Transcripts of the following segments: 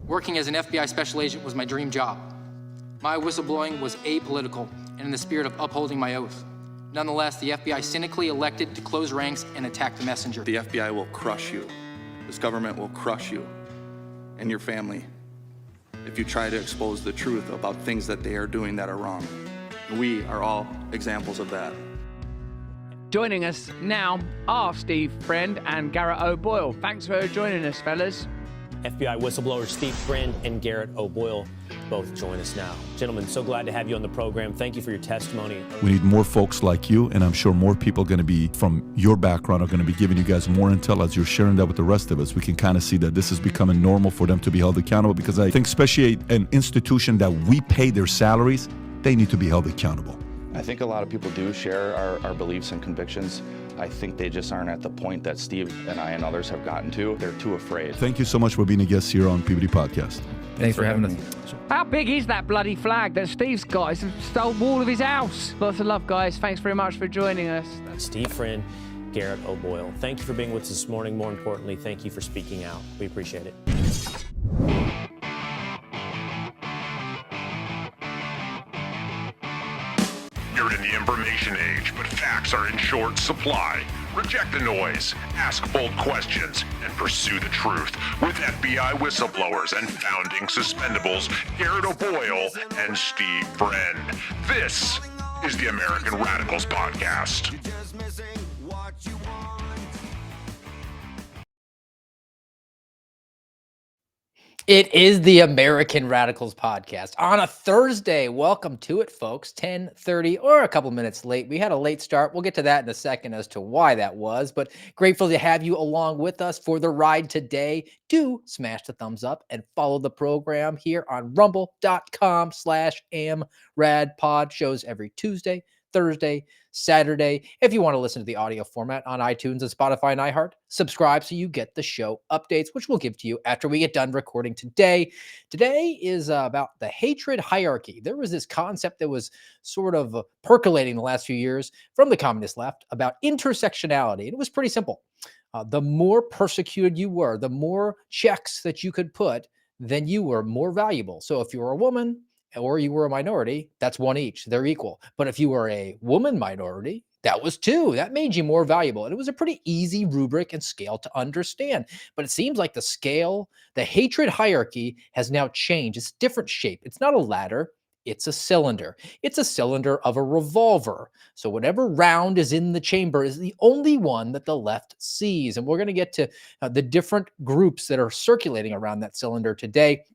Working as an FBI special agent was my dream job. My whistleblowing was apolitical and in the spirit of upholding my oath. Nonetheless, the FBI cynically elected to close ranks and attack the messenger. The FBI will crush you. This government will crush you and your family if you try to expose the truth about things that they are doing that are wrong. We are all examples of that. Joining us now are Steve Friend and Garrett O'Boyle. Thanks for joining us, fellas. FBI whistleblowers Steve Friend and Garrett O'Boyle both join us now. Gentlemen, so glad to have you on the program. Thank you for your testimony. We need more folks like you, and I'm sure more people are going to be from your background are going to be giving you guys more intel as you're sharing that with the rest of us. We can kind of see that this is becoming normal for them to be held accountable, because I think especially an institution that we pay their salaries, they need to be held accountable. I think a lot of people do share our beliefs and convictions. I think they just aren't at the point that Steve and I and others have gotten to. They're too afraid. Thank you so much for being a guest here on PBD Podcast. Thanks for having us. How big is that bloody flag that Steve's got? It's the stone wall of his house. Lots of love, guys. Thanks very much for joining us. Steve Friend, Garrett O'Boyle. Thank you for being with us this morning. More importantly, thank you for speaking out. We appreciate it. You're in the information age, but facts are in short supply. Reject the noise, ask bold questions, and pursue the truth with FBI whistleblowers and founding suspendables Garrett O'Boyle and Steve Friend. This is the American Radicals Podcast. It is the American Radicals Podcast on a Thursday. Welcome to it, folks. 10:30 or a couple minutes late. We had a late start. We'll get to that in a second as to why that was, but grateful to have you along with us for the ride today. Do smash the thumbs up and follow the program here on rumble.com/amradpod. Shows every Tuesday, Thursday, Saturday. If you want to listen to the audio format on iTunes and Spotify and iHeart, subscribe so you get the show updates, which we'll give to you after we get done recording today. Today is about the hatred hierarchy. There was this concept that was sort of percolating the last few years from the communist left about intersectionality. It was pretty simple. The more persecuted you were, the more checks that you could put, then you were more valuable. So if you were a woman, or you were a minority, that's one each. They're equal. But if you were a woman minority, that was two. That made you more valuable. And it was a pretty easy rubric and scale to understand. But it seems like the scale, the hatred hierarchy has now changed. It's a different shape. It's not a ladder. It's a cylinder. It's a cylinder of a revolver. So whatever round is in the chamber is the only one that the left sees. And we're going to get to the different groups that are circulating around that cylinder today,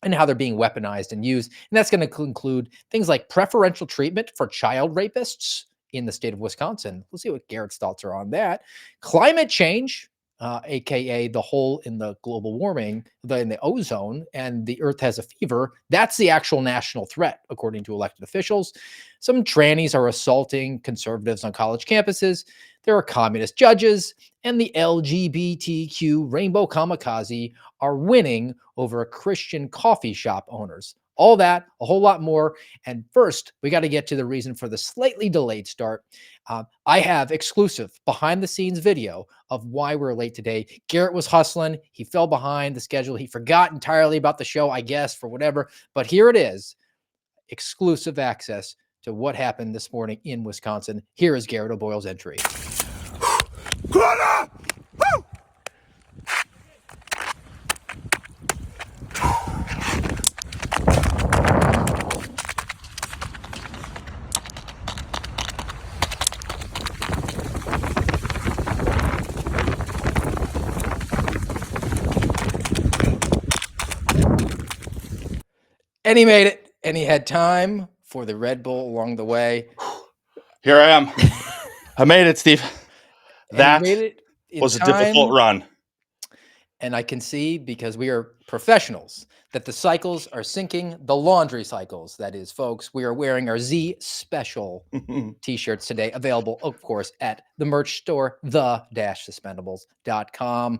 and how they're being weaponized and used. And that's going to include things like preferential treatment for child rapists in the state of Wisconsin. We'll see what Garrett's thoughts are on that. Climate change, aka the hole in the global warming, in the ozone, and the earth has a fever. That's the actual national threat, according to elected officials. Some trannies are assaulting conservatives on college campuses. There are communist judges, and the LGBTQ rainbow kamikaze are winning over Christian coffee shop owners. All that, a whole lot more. And first, we got to get to the reason for the slightly delayed start. I have exclusive behind-the-scenes video of why we're late today. Garrett was hustling. He fell behind the schedule. He forgot entirely about the show, I guess, for whatever. But here it is, exclusive access to what happened this morning in Wisconsin. Here is Garrett O'Boyle's entry. And he made it, and he had time for the Red Bull along the way. Here I am. I made it, Steve. That was a difficult run. And I can see, because we are professionals, that the cycles are syncing, the laundry cycles. That is, folks, we are wearing our Z Special t-shirts today, available, of course, at the merch store, the-suspendables.com.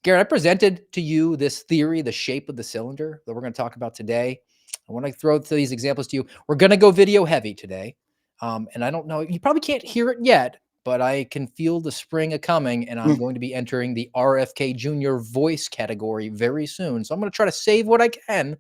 Garrett, I presented to you this theory, the shape of the cylinder that we're going to talk about today. I want to throw these examples to you. We're going to go video heavy today. And I don't know, you probably can't hear it yet, but I can feel the spring a-coming, and I'm going to be entering the RFK Jr. voice category very soon. So I'm going to try to save what I can.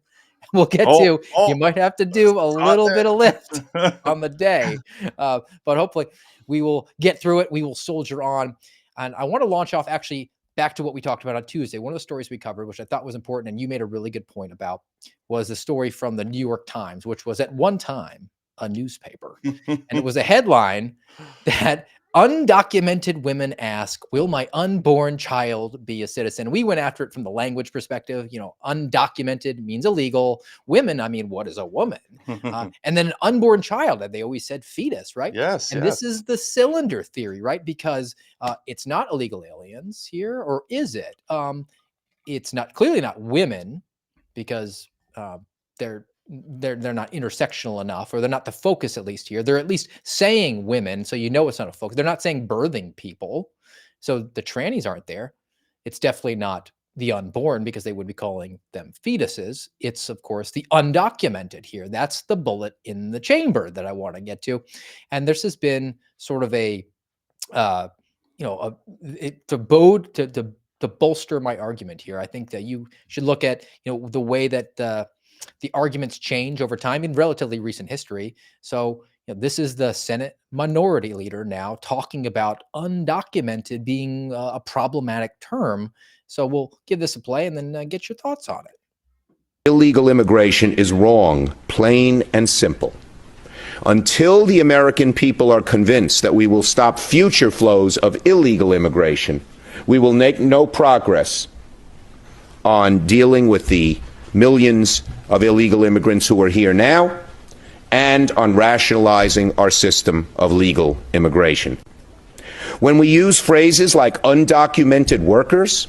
We'll get to, you might have to do a little bit of lift on the day, but hopefully we will get through it. We will soldier on. And I want to launch off actually back to what we talked about on Tuesday. One of the stories we covered, which I thought was important, and you made a really good point about, was the story from the New York Times, which was at one time a newspaper. And it was a headline that undocumented women ask, will my unborn child be a citizen? We went after it from the language perspective. Undocumented means illegal. Women, I mean, what is a woman? And then an unborn child, they always said fetus, right? Yes. And this is the cylinder theory, right? Because it's not illegal aliens here, or is it? It's not, clearly not women, because they're not intersectional enough, or they're not the focus, at least here. They're at least saying women, so it's not a focus. They're not saying birthing people, so the trannies aren't there. It's definitely not the unborn, because they would be calling them fetuses. It's, of course, the undocumented here. That's the bullet in the chamber that I want to get to. And this has been sort of to bolster my argument here. I think that you should look at the way that the arguments change over time in relatively recent history. So this is the Senate minority leader now talking about undocumented being a problematic term. So we'll give this a play and then get your thoughts on it. Illegal immigration is wrong, plain and simple. Until the American people are convinced that we will stop future flows of illegal immigration, we will make no progress on dealing with the millions of illegal immigrants who are here now, and on rationalizing our system of legal immigration. When we use phrases like undocumented workers,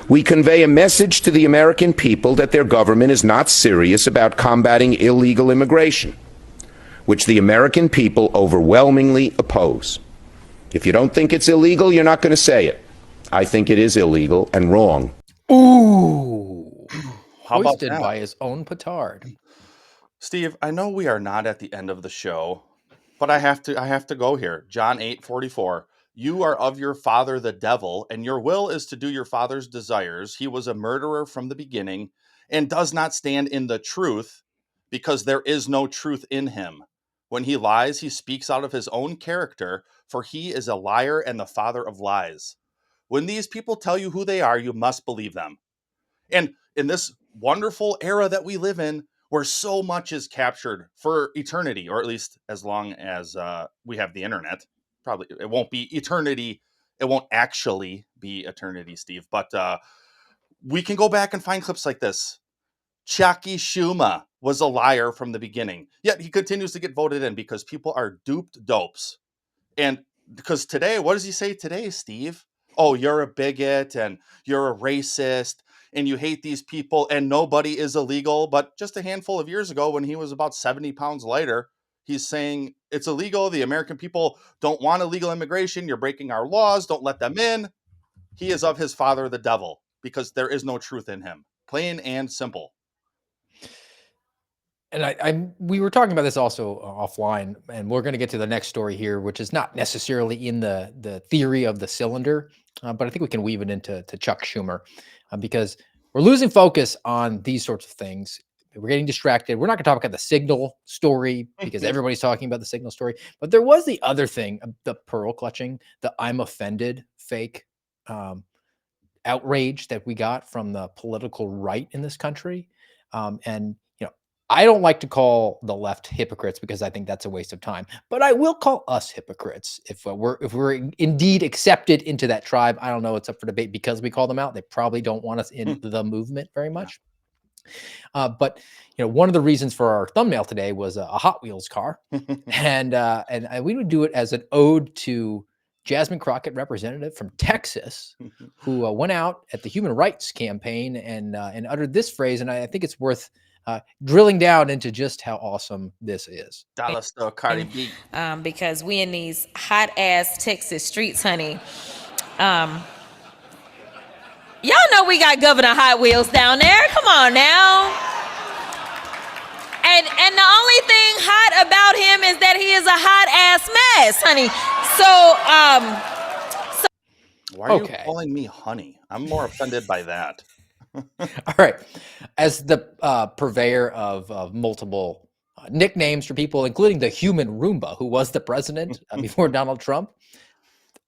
we convey a message to the American people that their government is not serious about combating illegal immigration, which the American people overwhelmingly oppose. If you don't think it's illegal, you're not going to say it. I think it is illegal and wrong. Ooh. How about Hoisted that? by his own petard. Steve, I know we are not at the end of the show, but I have to go here. John 8:44. You are of your father the devil, and your will is to do your father's desires. He was a murderer from the beginning and does not stand in the truth, because there is no truth in him. When he lies, he speaks out of his own character, for he is a liar and the father of lies. When these people tell you who they are, you must believe them. And in this wonderful era that we live in, where so much is captured for eternity, or at least as long as we have the internet, probably it won't be eternity. It won't actually be eternity, Steve, but we can go back and find clips like this. Chucky Schumer was a liar from the beginning, yet he continues to get voted in because people are duped dopes. And because today, what does he say today, Steve? Oh, you're a bigot and you're a racist and you hate these people and nobody is illegal. But just a handful of years ago, when he was about 70 pounds lighter, he's saying it's illegal. The American people don't want illegal immigration. You're breaking our laws. Don't let them in. He is of his father, the devil, because there is no truth in him. Plain and simple. And we were talking about this also offline, and we're going to get to the next story here, which is not necessarily in the theory of the cylinder, but I think we can weave it into Chuck Schumer, because we're losing focus on these sorts of things. We're getting distracted. We're not going to talk about the signal story because everybody's talking about the signal story. But there was the other thing, the pearl clutching, the I'm offended fake outrage that we got from the political right in this country. And I don't like to call the left hypocrites because I think that's a waste of time, but I will call us hypocrites if we're indeed accepted into that tribe. I don't know. It's up for debate because we call them out. They probably don't want us in the movement very much. But one of the reasons for our thumbnail today was a Hot Wheels car, and we would do it as an ode to Jasmine Crockett, representative from Texas, who went out at the Human Rights Campaign and uttered this phrase, and I think it's worth drilling down into just how awesome this is. Dollar Store Cardi B. Because we in these hot ass Texas streets, honey. Y'all know we got Governor Hot Wheels down there. Come on now. And the only thing hot about him is that he is a hot ass mess, honey. So, Why are you Okay. calling me honey? I'm more offended by that. All right. As the purveyor of multiple nicknames for people, including the human Roomba, who was the president before Donald Trump,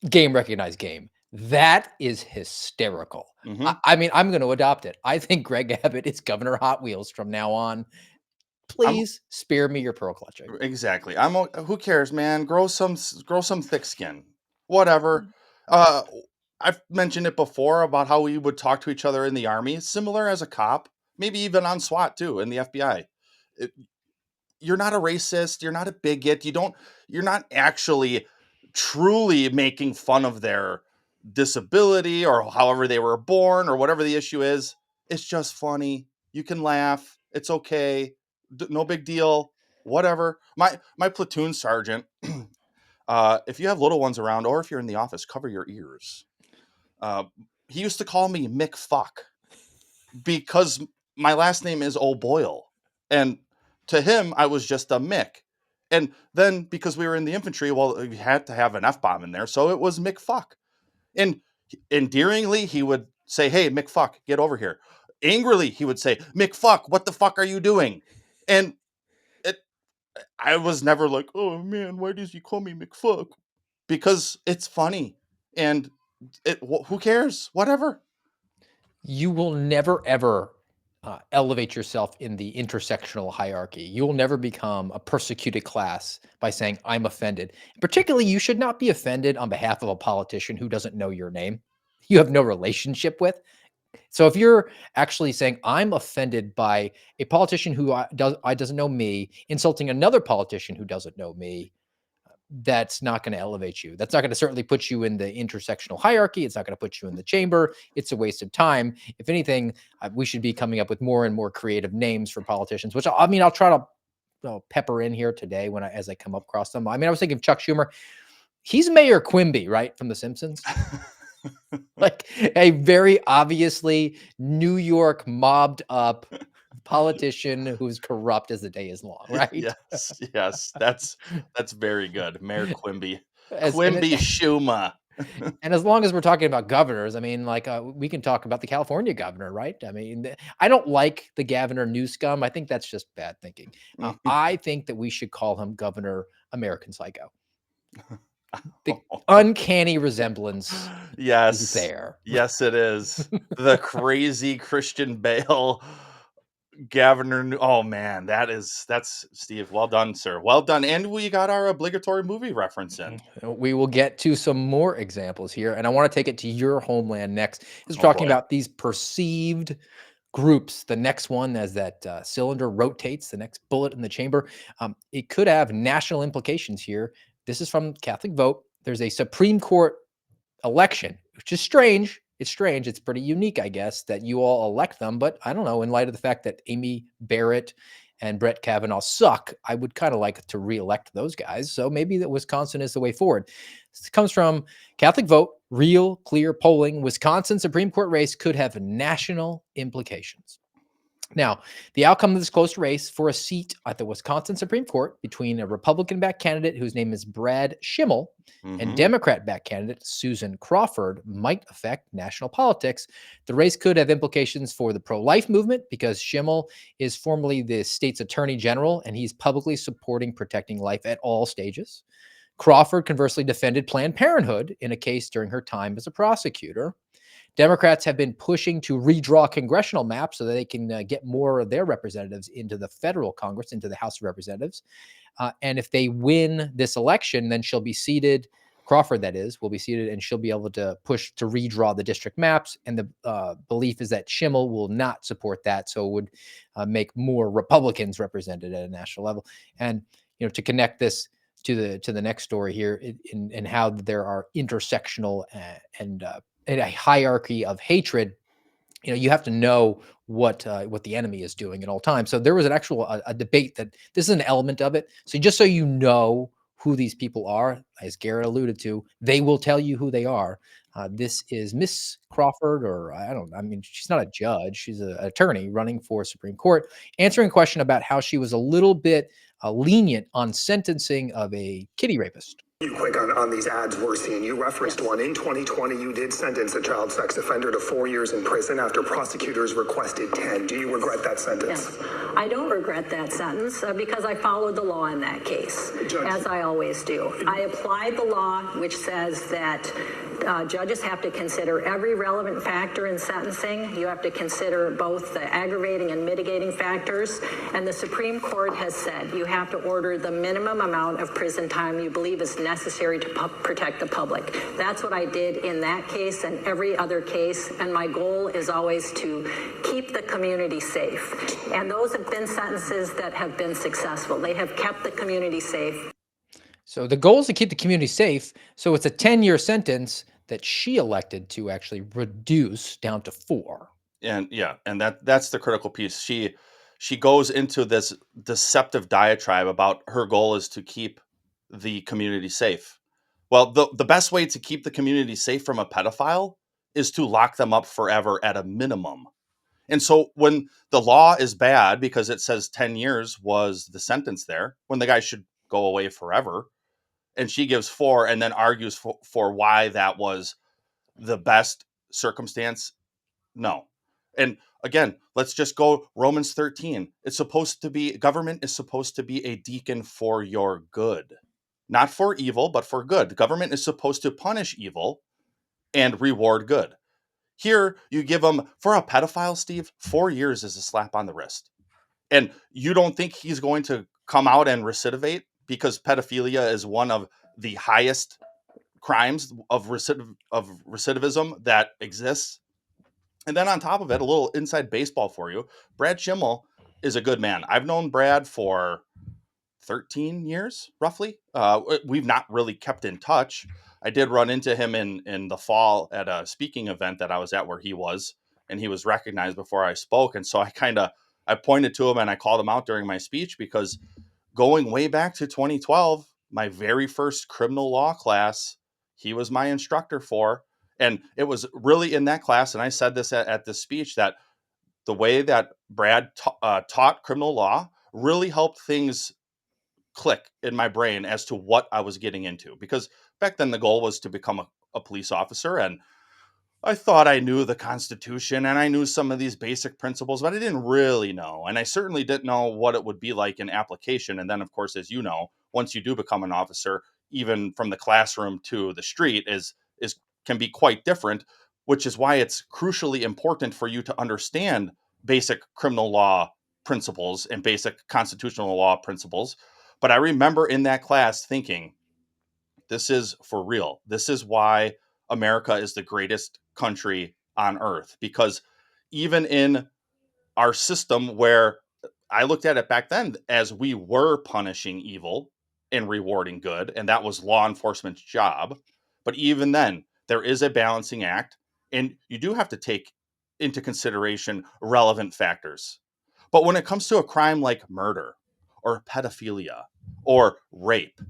game recognized game. That is hysterical. Mhm. I mean, I'm going to adopt it. I think Greg Abbott is Governor Hot Wheels from now on. I'm Please spare me your pearl clutching. exactly. Who cares, man? Grow some thick skin. Whatever. Uh I've mentioned it before about how we would talk to each other in the army, similar as a cop, maybe even on SWAT too in the FBI. It, you're not a racist, you're not a bigot, you're not actually truly making fun of their disability or however they were born or whatever the issue is. It's just funny. You can laugh. It's okay. No big deal. Whatever. My platoon sergeant, if you have little ones around or if you're in the office, cover your ears. He used to call me Mick Fuck because my last name is O'Boyle. And to him, I was just a Mick. And then because we were in the infantry, well, we had to have an F bomb in there. So it was Mick Fuck. And endearingly, he would say, "Hey, Mick Fuck, get over here." Angrily, he would say, "Mick Fuck, what the fuck are you doing?" And it, I was never like, "Oh man, why does he call me Mick Fuck?" Because it's funny. And who cares? Whatever. You will never ever elevate yourself in the intersectional hierarchy. You will never become a persecuted class by saying, I'm offended. Particularly, you should not be offended on behalf of a politician who doesn't know your name, you have no relationship with. So if you're actually saying, I'm offended by a politician who doesn't know me, insulting another politician who doesn't know me, that's not going to elevate you. That's not going to certainly put you in the intersectional hierarchy. It's not going to put you in the chamber. It's a waste of time. If anything, we should be coming up with more and more creative names for politicians, which I mean, I'll try to pepper in here today as I come up across them. I mean, I was thinking Chuck Schumer. He's Mayor Quimby, right, from The Simpsons. Like a very obviously New York mobbed up politician who's corrupt as the day is long, right? Yes, that's very good. Mayor Quimby, As and Quimby Schumer. And as long as we're talking about governors, I mean, like, we can talk about the California governor, right? I mean, I don't like the Governor Newscomb. I think that's just bad thinking. I think that we should call him Governor American Psycho. The uncanny resemblance is Yes, there. yes, it is the crazy Christian Bale Governor. Oh man, that's Steve. Well done, sir. Well done, and we got our obligatory movie reference in. We will get to some more examples here, and I want to take it to your homeland next. Is Oh talking boy. about these perceived groups. The next one, as that cylinder rotates, the next bullet in the chamber, it could have national implications here. This is from Catholic Vote. There's a Supreme Court election, which is strange. It's strange. It's pretty unique, I guess, that you all elect them. But I don't know, in light of the fact that Amy Barrett and Brett Kavanaugh suck, I would kind of like to reelect those guys. So maybe that Wisconsin is the way forward. This comes from Catholic Vote, real clear polling. Wisconsin Supreme Court race could have national implications. Now, the outcome of this close race for a seat at the Wisconsin Supreme Court between a Republican-backed candidate whose name is Brad Schimmel and Democrat-backed candidate Susan Crawford might affect national politics. The race could have implications for the pro-life movement because Schimmel is formerly the state's attorney general and he's publicly supporting protecting life at all stages. Crawford conversely defended Planned Parenthood in a case during her time as a prosecutor. Democrats have been pushing to redraw congressional maps so that they can get more of their representatives into the federal Congress, into the House of Representatives. And if they win this election, then she'll be seated. Crawford, that is, will be seated, and she'll be able to push to redraw the district maps. And the belief is that Schimmel will not support that, so it would make more Republicans represented at a national level. And to connect this to the next story here, in how there are intersectional and a hierarchy of hatred, you have to know what the enemy is doing at all times. So there was an actual a debate that this is an element of it. So just so you know who these people are, as Garrett alluded to, they will tell you who they are. This is Miss Crawford, or I mean, she's not a judge. She's an attorney running for Supreme Court, answering a question about how she was a little bit lenient on sentencing of a kitty rapist. You quick on these ads we're seeing. You referenced one. In 2020, you did sentence a child sex offender to 4 years in prison after prosecutors requested 10. Do you regret that sentence? Yes. I don't regret that sentence because I followed the law in that case, as I always do. I applied the law, which says that judges have to consider every relevant factor in sentencing. You have to consider both the aggravating and mitigating factors. And the Supreme Court has said you have to order the minimum amount of prison time you believe is necessary to protect the public. That's what I did in that case and every other case. And my goal is always to keep the community safe. And those have been sentences that have been successful. They have kept the community safe. So the goal is to keep the community safe. So it's a 10-year sentence that she elected to actually reduce down to 4. And that's the critical piece. She goes into this deceptive diatribe about her goal is to keep the community safe. Well, the best way to keep the community safe from a pedophile is to lock them up forever at a minimum. And so when the law is bad because it says 10 years was the sentence there, when the guy should go away forever, and she gives 4 and then argues for why that was the best circumstance, no. And again, let's just go Romans 13. Government is supposed to be a deacon for your good. Not for evil, but for good. The government is supposed to punish evil and reward good. Here, you give them, for a pedophile, Steve, 4 years is a slap on the wrist. And you don't think he's going to come out and recidivate because pedophilia is one of the highest crimes of recidivism that exists? And then on top of it, a little inside baseball for you. Brad Schimmel is a good man. I've known Brad for 13 years, roughly. We've not really kept in touch. I did run into him in the fall at a speaking event that I was at where he was, and he was recognized before I spoke. And so I pointed to him and I called him out during my speech because going way back to 2012, my very first criminal law class, he was my instructor for. And it was really in that class, and I said this at this speech, that the way that Brad taught criminal law really helped things click in my brain as to what I was getting into. Because back then the goal was to become a police officer, and I thought I knew the Constitution and I knew some of these basic principles, but I didn't really know. And I certainly didn't know what it would be like in application. And then, of course, as you know, once you do become an officer, even from the classroom to the street can be quite different, which is why it's crucially important for you to understand basic criminal law principles and basic constitutional law principles. But I remember in that class thinking, this is for real. This is why America is the greatest country on earth, because even in our system where I looked at it back then as we were punishing evil and rewarding good, and that was law enforcement's job. But even then, there is a balancing act, and you do have to take into consideration relevant factors. But when it comes to a crime like murder or pedophilia or rape,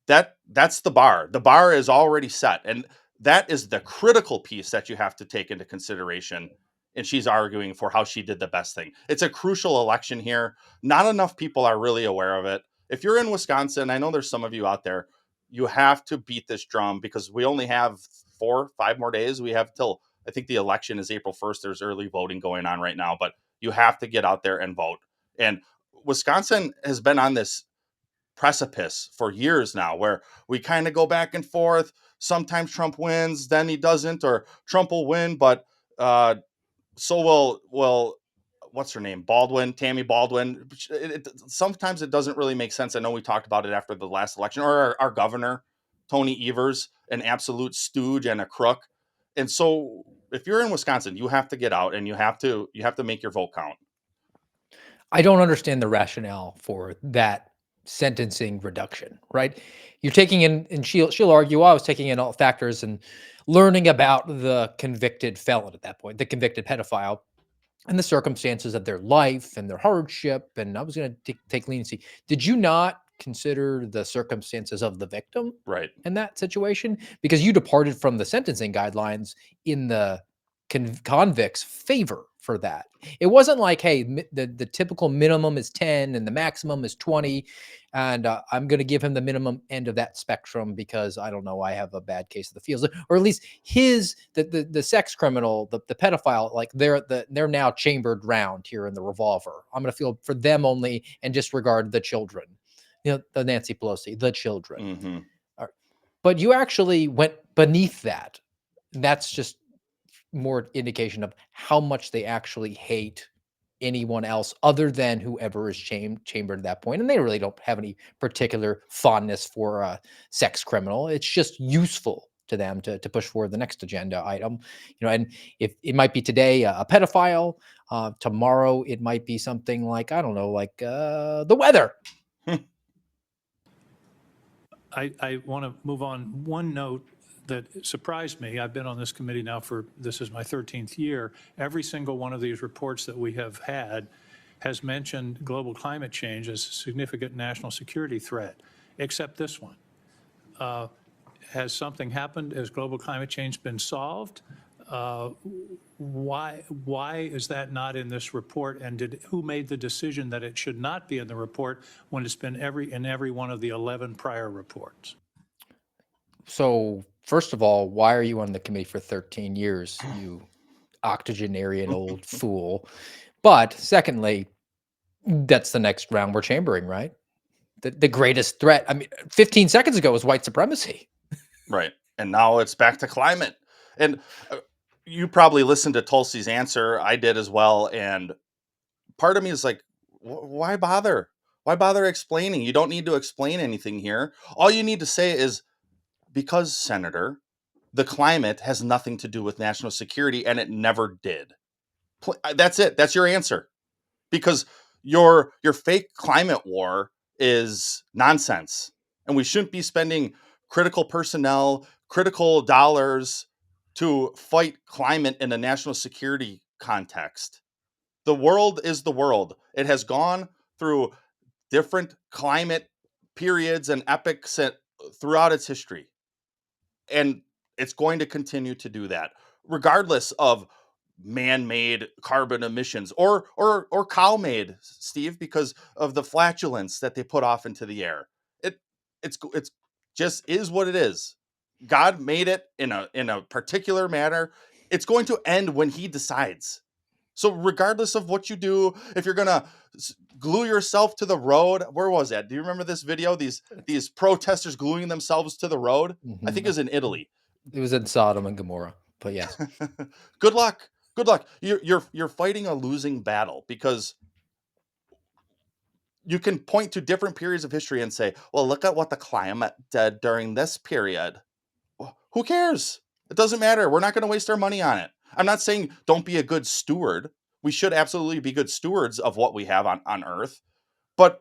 that's the bar. The bar is already set. And that is the critical piece that you have to take into consideration. And she's arguing for how she did the best thing. It's a crucial election here. Not enough people are really aware of it. If you're in Wisconsin, I know there's some of you out there, you have to beat this drum because we only have 5 more days. We have till, I think the election is April 1st. There's early voting going on right now, but you have to get out there and vote. And Wisconsin has been on this precipice for years now where we kind of go back and forth. Sometimes Trump wins, then he doesn't, or Trump will win, but so will what's her name? Tammy Baldwin. Sometimes it doesn't really make sense. I know we talked about it after the last election, or our governor, Tony Evers, an absolute stooge and a crook. And so if you're in Wisconsin, you have to get out and you have to make your vote count. I don't understand the rationale for that sentencing reduction, right? You're taking in, and she'll argue, I was taking in all factors and learning about the convicted felon at that point, the convicted pedophile, and the circumstances of their life and their hardship, and I was going to take leniency. Did you not consider the circumstances of the victim right in that situation? Because you departed from the sentencing guidelines in the convict's favor for that. It wasn't like, hey, the typical minimum is 10 and the maximum is 20, and I'm going to give him the minimum end of that spectrum because I don't know, I have a bad case of the feels, or at least the sex criminal, the pedophile, like they're now chambered round here in the revolver. I'm going to feel for them only and disregard the children. The Nancy Pelosi, the children. Mm-hmm. But you actually went beneath that. That's just more indication of how much they actually hate anyone else other than whoever is chambered at that point. And they really don't have any particular fondness for a sex criminal. It's just useful to them to push forward the next agenda item. And if it might be today a pedophile, tomorrow it might be something like, I don't know, like the weather. I want to move on. One note that surprised me, I've been on this committee now this is my 13th year. Every single one of these reports that we have had has mentioned global climate change as a significant national security threat, except this one. Has something happened? Has global climate change been solved? Why is that not in this report? And who made the decision that it should not be in the report when it's been in every one of the 11 prior reports? So, first of all, why are you on the committee for 13 years, you octogenarian old fool? But secondly, that's the next round we're chambering, right? The greatest threat. I mean, 15 seconds ago was white supremacy. Right. And now it's back to climate. And you probably listened to Tulsi's answer. I did as well. And part of me is like, why bother? Why bother explaining? You don't need to explain anything here. All you need to say is, because, Senator, the climate has nothing to do with national security, and it never did. That's it. That's your answer. Because your fake climate war is nonsense. And we shouldn't be spending critical personnel, critical dollars to fight climate in a national security context. The world is the world. It has gone through different climate periods and epochs throughout its history. And it's going to continue to do that, regardless of man-made carbon emissions or cow-made, Steve, because of the flatulence that they put off into the air. It's just is what it is. God made it in a particular manner. It's going to end when he decides. So regardless of what you do, if you're gonna glue yourself to the road, where was that? Do you remember this video? These protesters gluing themselves to the road. I think it was in Italy. It was in Sodom and Gomorrah. But yes. Good luck. Good luck. You're fighting a losing battle, because you can point to different periods of history and say, well, look at what the climate did during this period. Well, who cares? It doesn't matter. We're not going to waste our money on it. I'm not saying don't be a good steward. We should absolutely be good stewards of what we have on Earth. But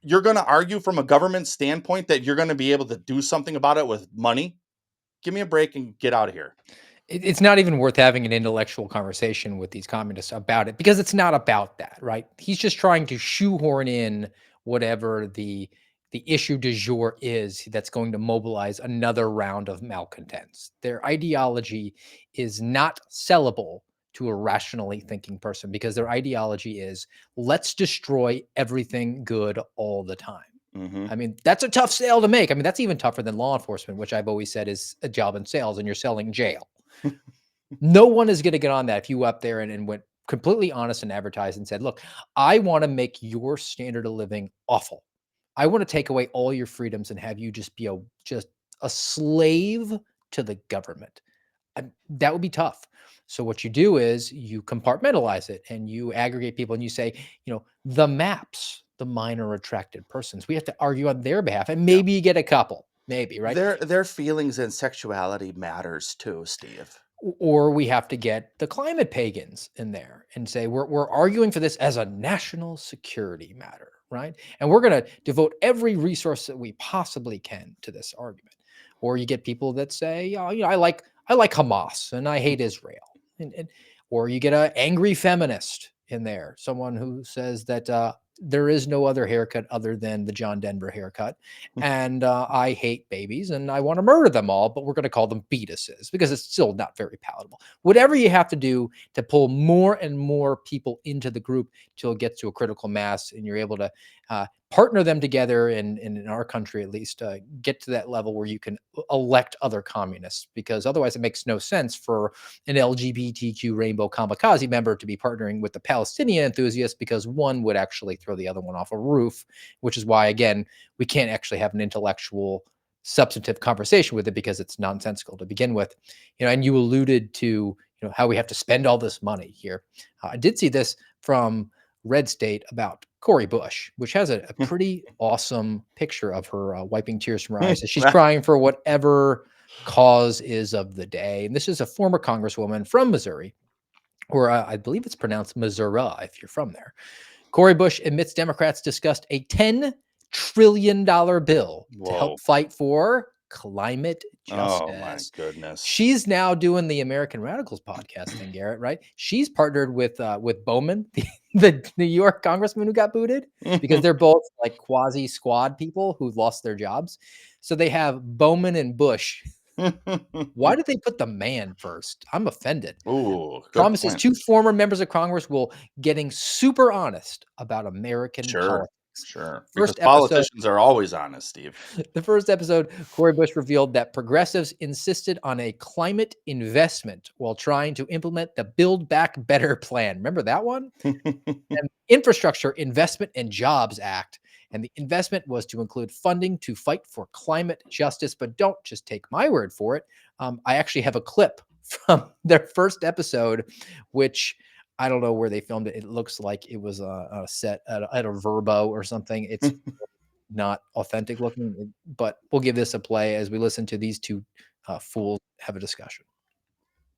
you're going to argue from a government standpoint that you're going to be able to do something about it with money? Give me a break and get out of here. It's not even worth having an intellectual conversation with these communists about it, because it's not about that, right? He's just trying to shoehorn in whatever the issue du jour is that's going to mobilize another round of malcontents. Their ideology is not sellable to a rationally thinking person, because their ideology is, let's destroy everything good all the time. Mm-hmm. I mean, that's a tough sale to make. I mean, that's even tougher than law enforcement, which I've always said is a job in sales, and you're selling jail. No one is going to get on that if you up there and went completely honest and advertised and said, look, I want to make your standard of living awful. I want to take away all your freedoms and have you just be a slave to the government. That would be tough. So what you do is you compartmentalize it and you aggregate people and you say, the MAPS, the minor attracted persons, we have to argue on their behalf, and maybe you get a couple, maybe, right? Their feelings and sexuality matters too, Steve. Or we have to get the climate pagans in there and say, we're arguing for this as a national security matter, right? And we're going to devote every resource that we possibly can to this argument. Or you get people that say, I like Hamas and I hate Israel. Or you get an angry feminist in there, someone who says that there is no other haircut other than the John Denver haircut. And I hate babies and I want to murder them all, but we're going to call them fetuses because it's still not very palatable. Whatever you have to do to pull more and more people into the group till it gets to a critical mass and you're able to partner them together and in our country, at least, get to that level where you can elect other communists, because otherwise it makes no sense for an LGBTQ rainbow kamikaze member to be partnering with the Palestinian enthusiast, because one would actually throw the other one off a roof, which is why, again, we can't actually have an intellectual substantive conversation with it because it's nonsensical to begin with. And you alluded to how we have to spend all this money here. I did see this from Red State about Cori Bush, which has a pretty awesome picture of her wiping tears from her eyes as she's crying for whatever cause is of the day. And this is a former congresswoman from Missouri, or I believe it's pronounced Missouri if you're from there. Cori Bush admits Democrats discussed a $10 trillion bill to help fight for climate justice. Oh my goodness. She's now doing the American Radicals podcast thing, Garrett, right? She's partnered with Bowman, the New York congressman who got booted, because they're both like quasi squad people who lost their jobs. So they have Bowman and Bush. Why did they put the man first? I'm offended. Ooh, Promises two former members of Congress will getting super honest about American politics. Sure. First Because politicians are always honest, Steve. The first episode, Cori Bush revealed that progressives insisted on a climate investment while trying to implement the Build Back Better plan. Remember that one? And Infrastructure Investment and Jobs Act. And the investment was to include funding to fight for climate justice. But don't just take my word for it. I actually have a clip from their first episode, which I don't know where they filmed it. It looks like it was a set at a Verbo or something. It's not authentic looking, but we'll give this a play as we listen to these two fools have a discussion.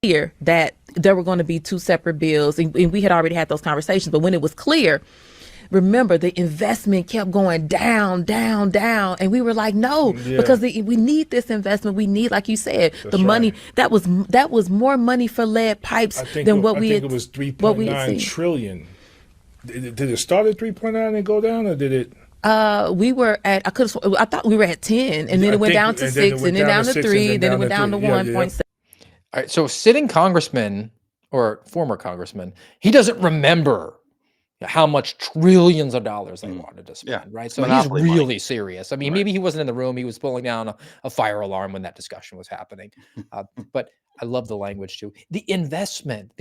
Clear that there were going to be two separate bills, and we had already had those conversations, but when it was clear, remember, the investment kept going down, and we were like, no, because we need this investment. We need, like you said, the money. That was more money for lead pipes than what we had. I think it was 3.9 trillion. Did it start at 3.9 and go down, or did it? We were at. I thought we were at 10, and then it went down to 6, and then down to 3, then it went down to 1.7. All right, so sitting congressman or former congressman, he doesn't remember how much trillions of dollars they wanted to spend, right? So he's really serious. I mean, maybe he wasn't in the room. He was pulling down a fire alarm when that discussion was happening. But I love the language too. The investment.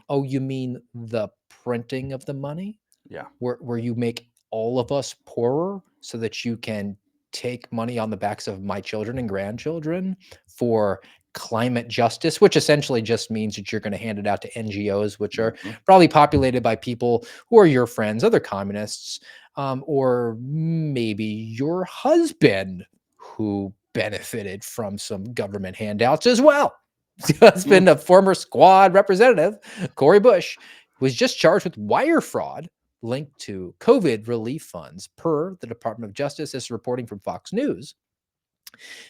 Oh, you mean the printing of the money? Yeah. Where you make all of us poorer so that you can take money on the backs of my children and grandchildren for climate justice, which essentially just means that you're going to hand it out to NGOs, which are probably populated by people who are your friends, other communists, or maybe your husband who benefited from some government handouts as well. Husband of former squad representative Cori Bush was just charged with wire fraud linked to COVID relief funds, per the Department of Justice. This is reporting from Fox News.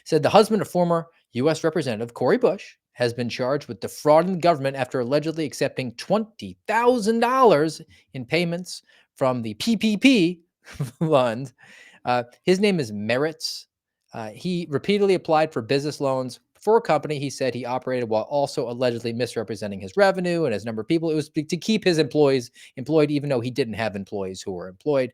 Said the husband of former U.S. Representative Cori Bush has been charged with defrauding the government after allegedly accepting $20,000 in payments from the PPP fund. His name is Merritts. He repeatedly applied for business loans for a company he said he operated while also allegedly misrepresenting his revenue and his number of people. It was to keep his employees employed, even though he didn't have employees who were employed.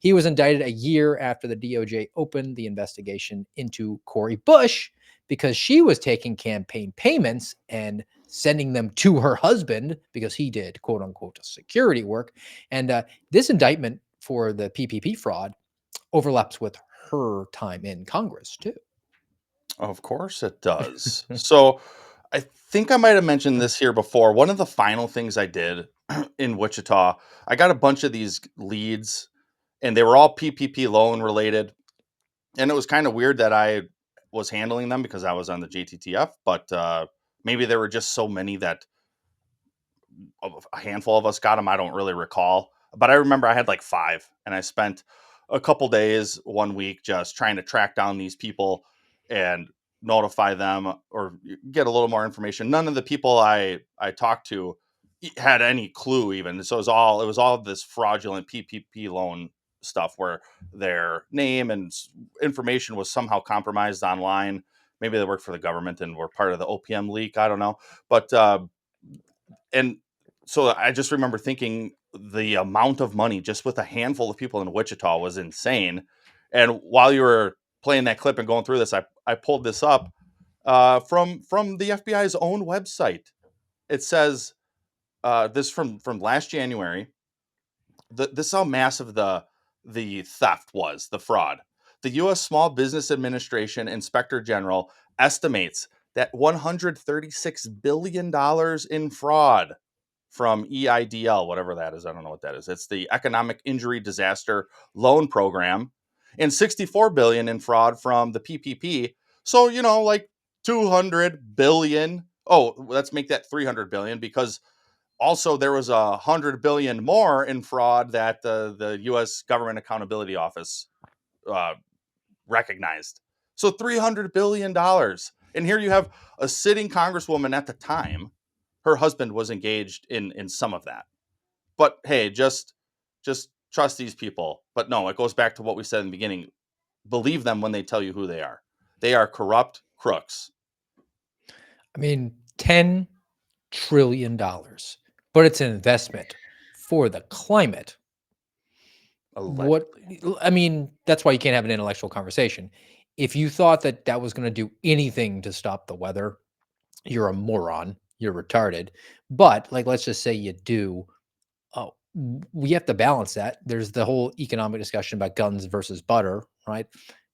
He was indicted a year after the DOJ opened the investigation into Cori Bush because she was taking campaign payments and sending them to her husband because he did, quote unquote, security work. And this indictment for the PPP fraud overlaps with her time in Congress, too. Of course it does. So I think I might have mentioned this here before. One of the final things I did in Wichita, I got a bunch of these leads, and they were all PPP loan related. And it was kind of weird that I was handling them because I was on the JTTF, but maybe there were just so many that a handful of us got them. I don't really recall, but I remember I had like 5, and I spent a couple days, 1 week, just trying to track down these people and notify them or get a little more information. None of the people I talked to had any clue even. So it was all this fraudulent PPP loan stuff where their name and information was somehow compromised online. Maybe they worked for the government and were part of the OPM leak. I don't know. But, and so I just remember thinking the amount of money just with a handful of people in Wichita was insane. And while you were playing that clip and going through this, I pulled this up from the FBI's own website. It says, this from last January. This is how massive the theft was, the fraud. The U.S. Small Business Administration Inspector General estimates that $136 billion in fraud from EIDL, whatever that is. I don't know what that is. It's the Economic Injury Disaster Loan Program, and $64 billion in fraud from the PPP. So, like 200 billion. Oh, let's make that 300 billion, because also there was 100 billion more in fraud that the U.S. Government Accountability Office recognized. So $300 billion. And here you have a sitting congresswoman at the time. Her husband was engaged in some of that. But hey, just trust these people. But no, it goes back to what we said in the beginning. Believe them when they tell you who they are. They are corrupt crooks. I mean, $10 trillion, but it's an investment for the climate. Allegedly. I mean, that's why you can't have an intellectual conversation. If you thought that was going to do anything to stop the weather, you're a moron. You're retarded. But like, let's just say you do. Oh, we have to balance that. There's the whole economic discussion about guns versus butter, right?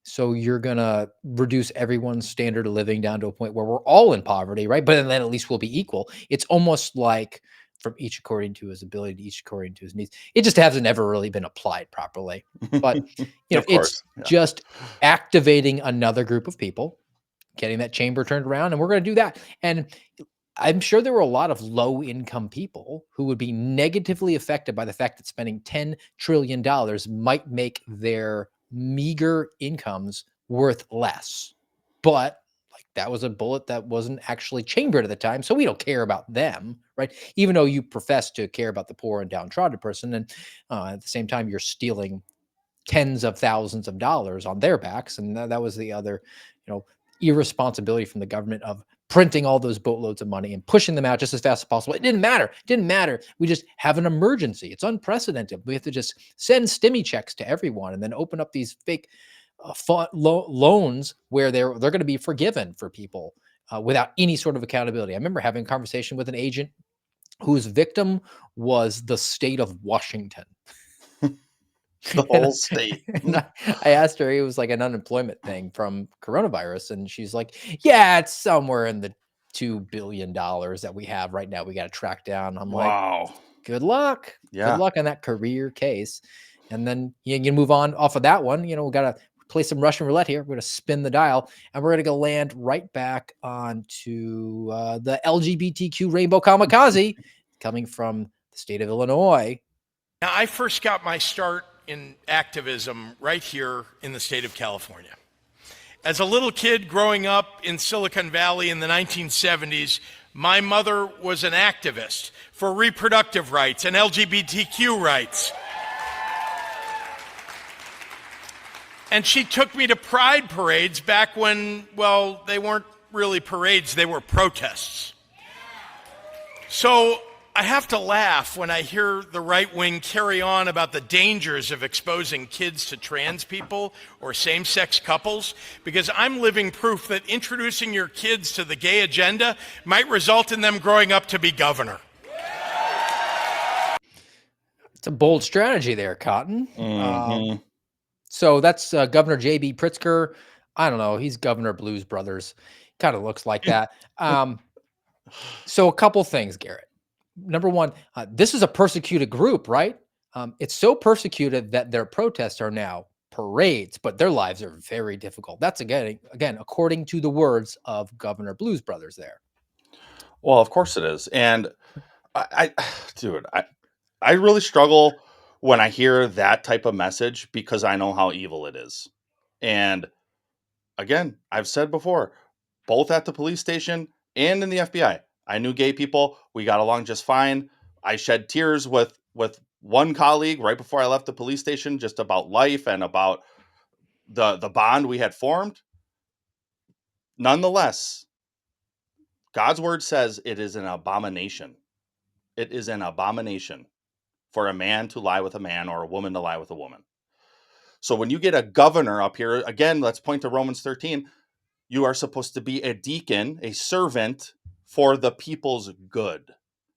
So you're gonna reduce everyone's standard of living down to a point where we're all in poverty, right? But then at least we'll be equal. It's almost like from each according to his ability, each according to his needs. It just hasn't ever really been applied properly. But Of it's course, yeah. just activating another group of people, getting that chamber turned around, and we're going to do that. And I'm sure there were a lot of low income people who would be negatively affected by the fact that spending $10 trillion might make their meager incomes worth less. But like, that was a bullet that wasn't actually chambered at the time. So we don't care about them, right? Even though you profess to care about the poor and downtrodden person. And at the same time, you're stealing tens of thousands of dollars on their backs. And that was the other, irresponsibility from the government of printing all those boatloads of money and pushing them out just as fast as possible. It didn't matter. It didn't matter. We just have an emergency. It's unprecedented. We have to just send stimmy checks to everyone and then open up these fake loans where they're going to be forgiven for people without any sort of accountability. I remember having a conversation with an agent whose victim was the state of Washington. The whole state. And I asked her, it was like an unemployment thing from coronavirus. And she's like, yeah, it's somewhere in the $2 billion that we have right now. We got to track down. I'm Wow. like, good luck. Yeah. Good luck on that career case. And then you can move on off of that one. We got to play some Russian roulette here. We're going to spin the dial and we're going to go land right back onto the LGBTQ rainbow kamikaze coming from the state of Illinois. Now, I first got my start in activism right here in the state of California. As a little kid growing up in Silicon Valley in the 1970s, my mother was an activist for reproductive rights and LGBTQ rights. And she took me to pride parades back when, well, they weren't really parades, they were protests. So I have to laugh when I hear the right wing carry on about the dangers of exposing kids to trans people or same-sex couples, because I'm living proof that introducing your kids to the gay agenda might result in them growing up to be governor. It's a bold strategy there, Cotton. Mm-hmm. So that's Governor J.B. Pritzker. I don't know. He's Governor Blues Brothers. Kind of looks like that. So a couple things, Garrett. Number one, this is a persecuted group, right? It's so persecuted that their protests are now parades, but their lives are very difficult. That's again, according to the words of Governor Blues Brothers there. Well, of course it is. And I really struggle when I hear that type of message because I know how evil it is. And again, I've said before, both at the police station and in the FBI, I knew gay people. We got along just fine. I shed tears with one colleague right before I left the police station, just about life and about the bond we had formed. Nonetheless, God's word says it is an abomination. It is an abomination for a man to lie with a man or a woman to lie with a woman. So when you get a governor up here, again, let's point to Romans 13. You are supposed to be a deacon, a servant for the people's good.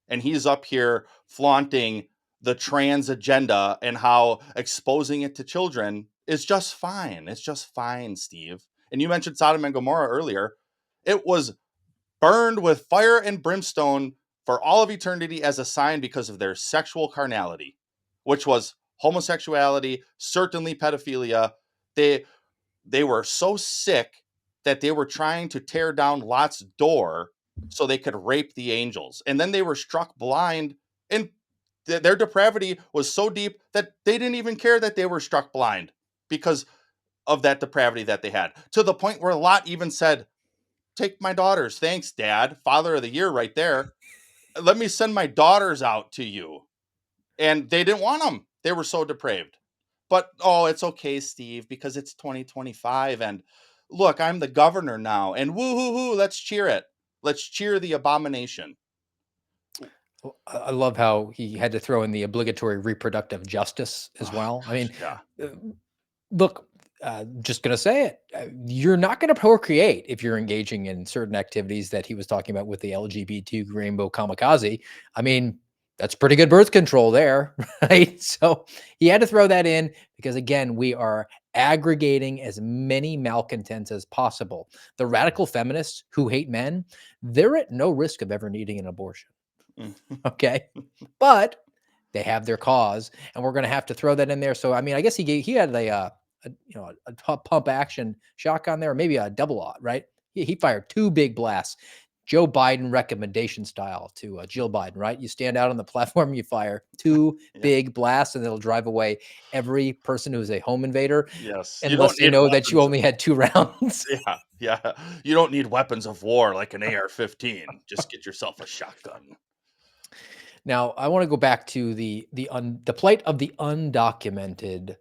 And he's up here flaunting the trans agenda and how exposing it to children is just fine. It's just fine, Steve. And you mentioned Sodom and Gomorrah earlier. It was burned with fire and brimstone for all of eternity as a sign because of their sexual carnality, which was homosexuality, certainly pedophilia. They were so sick that they were trying to tear down Lot's door so they could rape the angels. And then they were struck blind, and their depravity was so deep that they didn't even care that they were struck blind because of that depravity that they had, to the point where Lot even said, "Take my daughters. Thanks, Dad. Father of the year right there. Let me send my daughters out to you." And they didn't want them. They were so depraved. But, oh, it's okay, Steve, because it's 2025. And look, I'm the governor now. And woo hoo hoo, let's cheer it. Let's cheer the abomination. I love how he had to throw in the obligatory reproductive justice as well. I mean, Yeah. look, just going to say it. You're not going to procreate if you're engaging in certain activities that he was talking about with the LGBT rainbow kamikaze. I mean, that's pretty good birth control there, right? So he had to throw that in because, again, we are aggregating as many malcontents as possible. The radical feminists who hate men, they're at no risk of ever needing an abortion. Okay. But they have their cause, and we're going to have to throw that in there. So, I mean, I guess he had a pump action shotgun there, maybe a double aught, right? He fired 2 big blasts, Joe Biden recommendation style to Jill Biden, right? You stand out on the platform, you fire 2 big blasts, and it'll drive away every person who's a home invader, Yes. You unless don't they need know that you weapons. only had 2 rounds. Yeah. Yeah. You don't need weapons of war like an AR-15. Just get yourself a shotgun. Now, I want to go back to the plight of the undocumented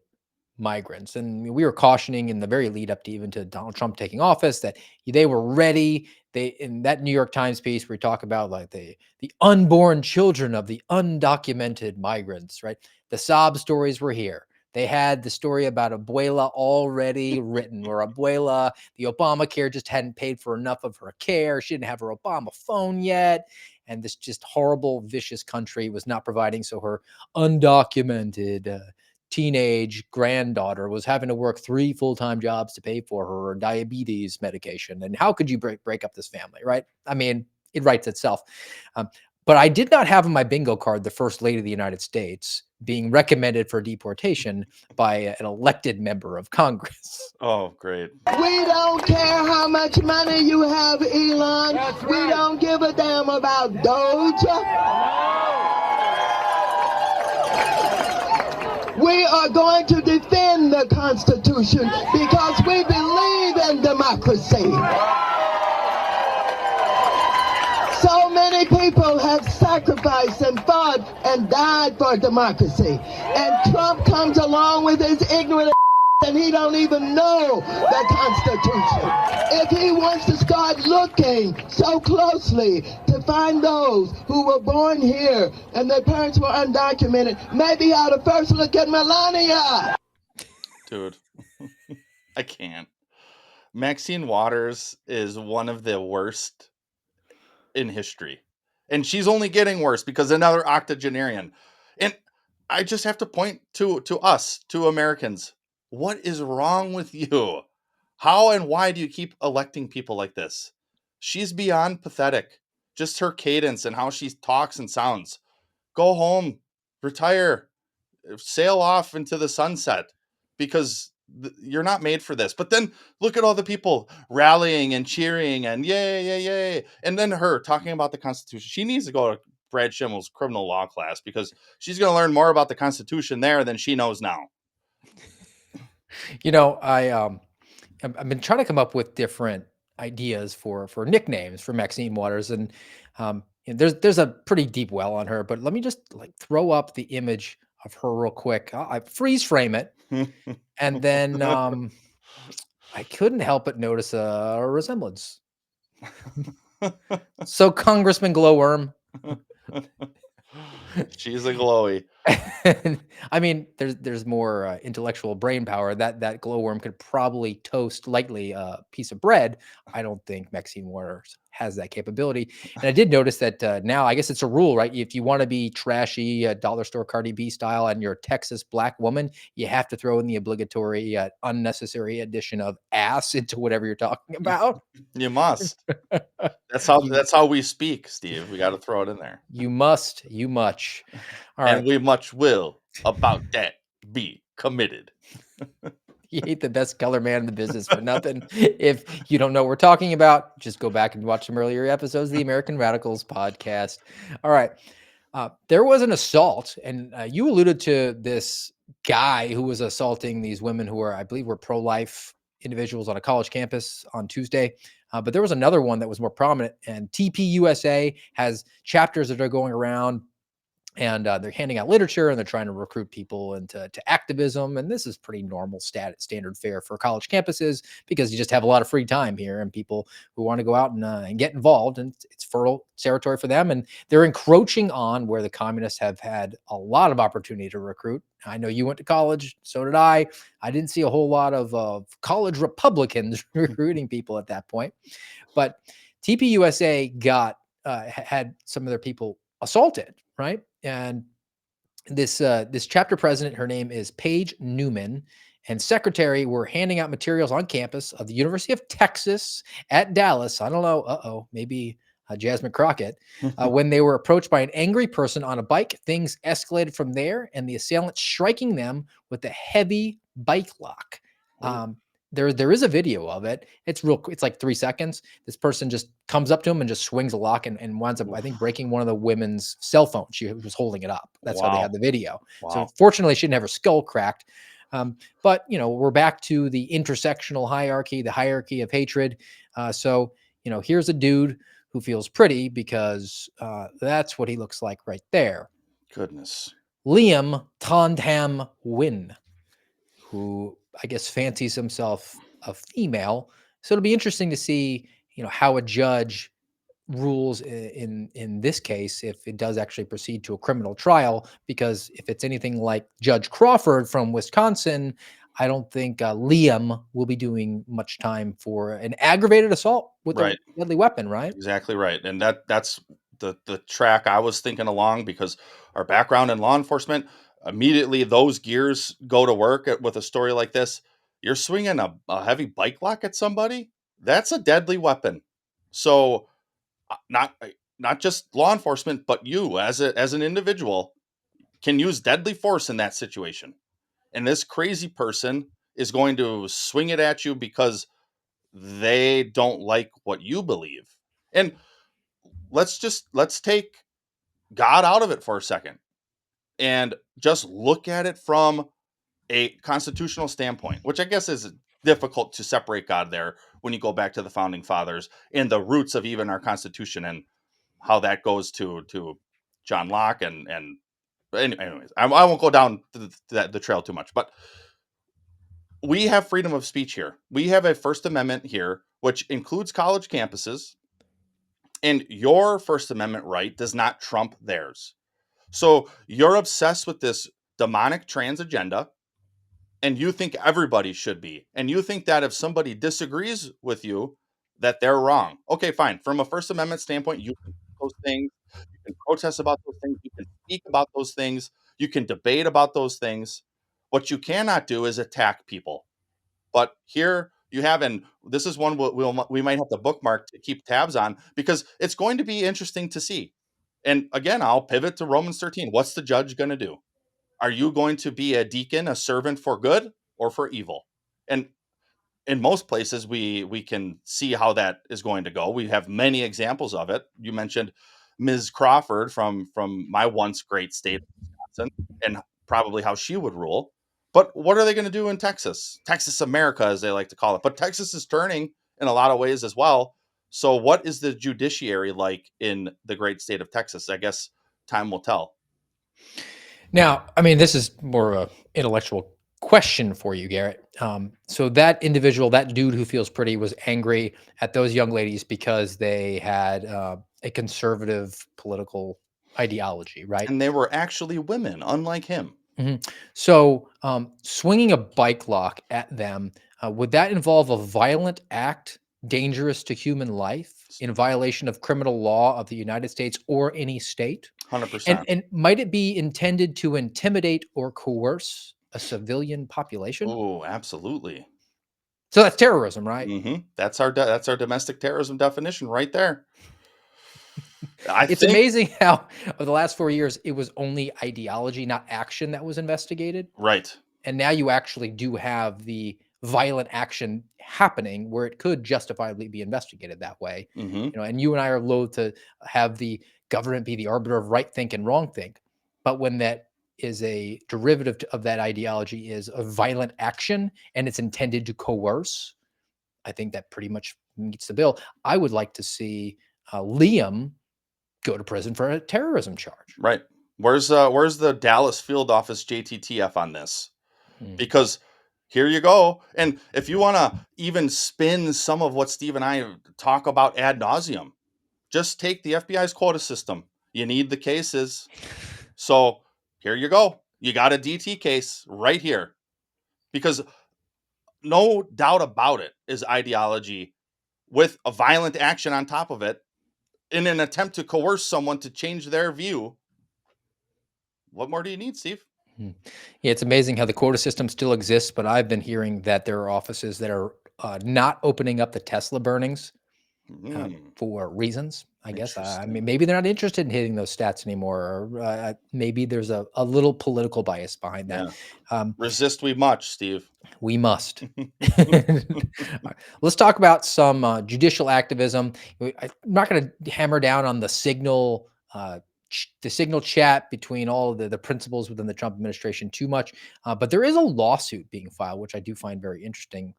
migrants. And we were cautioning in the very lead up to even to Donald Trump taking office that they were ready. They, in that New York Times piece, we talk about like the unborn children of the undocumented migrants, right? The sob stories were here. They had the story about Abuela already written, where Abuela, the Obamacare just hadn't paid for enough of her care. She didn't have her Obama phone yet. And this just horrible, vicious country was not providing. So her undocumented teenage granddaughter was having to work 3 full-time jobs to pay for her diabetes medication. And how could you break up this family, right? I mean, it writes itself. But I did not have on my bingo card the First Lady of the United States being recommended for deportation by an elected member of Congress. Oh, great. We don't care how much money you have, Elon. We don't give a damn about Doge. We are going to defend the Constitution because we believe in democracy. So many people have sacrificed and fought and died for democracy. And Trump comes along with his ignorant and he don't even know the Constitution. If he wants to start looking so closely to find those who were born here and their parents were undocumented, maybe he ought to first look at Melania. Dude, I can't. Maxine Waters is one of the worst in history. And she's only getting worse because another octogenarian. And I just have to point to us, to Americans. What is wrong with you? How and why do you keep electing people like this? She's beyond pathetic. Just her cadence and how she talks and sounds. Go home, retire, sail off into the sunset because you're not made for this. But then look at all the people rallying and cheering and yay, yay, yay. And then her talking about the Constitution. She needs to go to Brad Schimmel's criminal law class because she's going to learn more about the Constitution there than she knows now. You know, I've been trying to come up with different ideas for nicknames for Maxine Waters, and there's a pretty deep well on her, but let me just like throw up the image of her real quick. I freeze frame it, and then I couldn't help but notice a resemblance. So Congressman Glowworm. She's a glowy. I mean, there's more intellectual brain power. That glowworm could probably toast lightly a piece of bread. I don't think Maxine Waters has that capability. And I did notice that now, I guess it's a rule, right? If you want to be trashy, dollar store Cardi B style, and you're a Texas black woman, you have to throw in the obligatory, unnecessary addition of ass into whatever you're talking about. You must. That's how we speak, Steve. We got to throw it in there. You must. You much. All And right. we much will about that be committed. You ain't the best color man in the business for nothing. If you don't know what we're talking about, just go back and watch some earlier episodes of the American Radicals podcast. All right. There was an assault, and you alluded to this guy who was assaulting these women who were, I believe, were pro-life individuals on a college campus on Tuesday. But there was another one that was more prominent, and TPUSA has chapters that are going around, and they're handing out literature, and they're trying to recruit people into activism. And this is pretty normal standard fare for college campuses, because you just have a lot of free time here, and people who want to go out and get involved, and it's fertile territory for them. And they're encroaching on where the communists have had a lot of opportunity to recruit. I know you went to college, so did I. I didn't see a whole lot of college Republicans recruiting people at that point, but TPUSA had some of their people assaulted, right? And this chapter president, her name is Paige Newman, and secretary were handing out materials on campus of the University of Texas at Dallas. I don't know, maybe Jasmine Crockett. When they were approached by an angry person on a bike, things escalated from there, and the assailant striking them with a heavy bike lock. There is a video of it. It's like 3 seconds. This person just comes up to him and just swings a lock and winds up, I think, breaking one of the women's cell phones. She was holding it up. That's how they had the video. So fortunately, she didn't have her skull cracked. But we're back to the intersectional hierarchy, the hierarchy of hatred. So here's a dude who feels pretty because that's what he looks like right there. Goodness. Liam Tondham Wynn, who I guess fancies himself a female. So it'll be interesting to see, how a judge rules in this case, if it does actually proceed to a criminal trial, because if it's anything like Judge Crawford from Wisconsin, I don't think Liam will be doing much time for an aggravated assault with a deadly weapon, right? Exactly right. And that's the track I was thinking along, because our background in law enforcement, immediately those gears go to work with a story like this. You're swinging a heavy bike lock at somebody, that's a deadly weapon. So not just law enforcement, but you as an individual can use deadly force in that situation. And this crazy person is going to swing it at you because they don't like what you believe. And let's take God out of it for a second and just look at it from a constitutional standpoint, which I guess is difficult to separate God there when you go back to the founding fathers and the roots of even our Constitution and how that goes to John Locke and anyways, I won't go down the trail too much, but we have freedom of speech here. We have a First Amendment here, which includes college campuses, and your First Amendment right does not trump theirs. So you're obsessed with this demonic trans agenda, and you think everybody should be. And you think that if somebody disagrees with you, that they're wrong. Okay, fine. From a First Amendment standpoint, you can do those things. You can protest about those things. You can speak about those things. You can debate about those things. What you cannot do is attack people. But here you have, and this is one we might have to bookmark to keep tabs on, because it's going to be interesting to see. And again, I'll pivot to Romans 13. What's the judge going to do? Are you going to be a deacon, a servant for good or for evil? And in most places, we can see how that is going to go. We have many examples of it. You mentioned Ms. Crawford from my once great state of Wisconsin, and probably how she would rule. But what are they going to do in Texas? Texas America, as they like to call it. But Texas is turning in a lot of ways as well. So what is the judiciary like in the great state of Texas? I guess time will tell. Now, I mean, this is more of an intellectual question for you, Garrett. So that individual, that dude who feels pretty, was angry at those young ladies because they had a conservative political ideology, right? And they were actually women, unlike him. So swinging a bike lock at them, would that involve a violent act dangerous to human life in violation of criminal law of the United States or any state? 100%. And might it be intended to intimidate or coerce a civilian population? Oh, absolutely. So that's terrorism, right? That's our domestic terrorism definition right there. I It's think amazing how over the last 4 years it was only ideology, not action, that was investigated. right. And now you actually do have the violent action happening where it could justifiably be investigated that way. Mhm. And you and I are loath to have the government be the arbiter of right think and wrong think. But when that is a derivative of that ideology is a violent action and it's intended to coerce, I think that pretty much meets the bill. I would like to see Liam go to prison for a terrorism charge. Right. Where's the Dallas field office JTTF on this? Because here you go. And if you want to even spin some of what Steve and I talk about ad nauseum, just take the FBI's quota system. You need the cases. So here you go. You got a DT case right here. Because no doubt about it is ideology with a violent action on top of it in an attempt to coerce someone to change their view. What more do you need, Steve? Yeah, it's amazing how the quota system still exists, but I've been hearing that there are offices that are not opening up the Tesla burnings for reasons. I guess. I mean, maybe they're not interested in hitting those stats anymore, or maybe there's a little political bias behind that. Resist we much, Steve. We must. Let's talk about some judicial activism. I'm not going to hammer down on the signal. The signal chat between all of the principals within the Trump administration too much, but there is a lawsuit being filed, which I do find very interesting.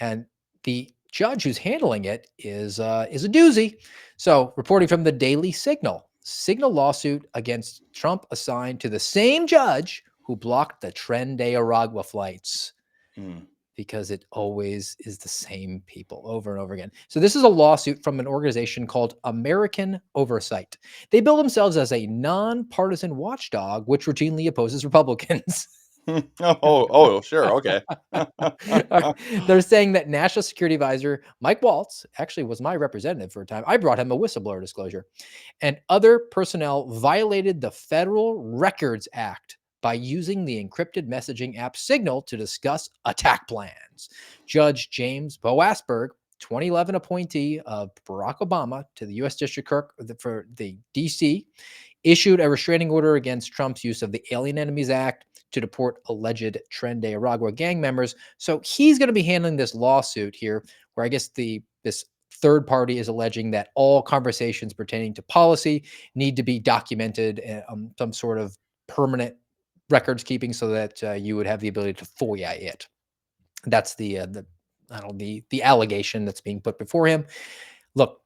And the judge who's handling it is a doozy. So, reporting from the Daily Signal, lawsuit against Trump assigned to the same judge who blocked the Tren de Aragua flights. Because it always is the same people over and over again. So this is a lawsuit from an organization called American Oversight. They bill themselves as a nonpartisan watchdog, which routinely opposes Republicans. Sure. Okay. They're saying that National Security Advisor Mike Waltz actually was my representative for a time. I brought him a whistleblower disclosure. And other personnel violated the Federal Records Act by using the encrypted messaging app Signal to discuss attack plans. Judge James Boasberg, 2011 appointee of Barack Obama to the U.S. District Court for the D.C., issued a restraining order against Trump's use of the Alien Enemies Act to deport alleged Tren de Aragua gang members. So he's going to be handling this lawsuit here, where I guess this third party is alleging that all conversations pertaining to policy need to be documented in some sort of permanent records keeping so that you would have the ability to FOIA it. That's the allegation that's being put before him. Look,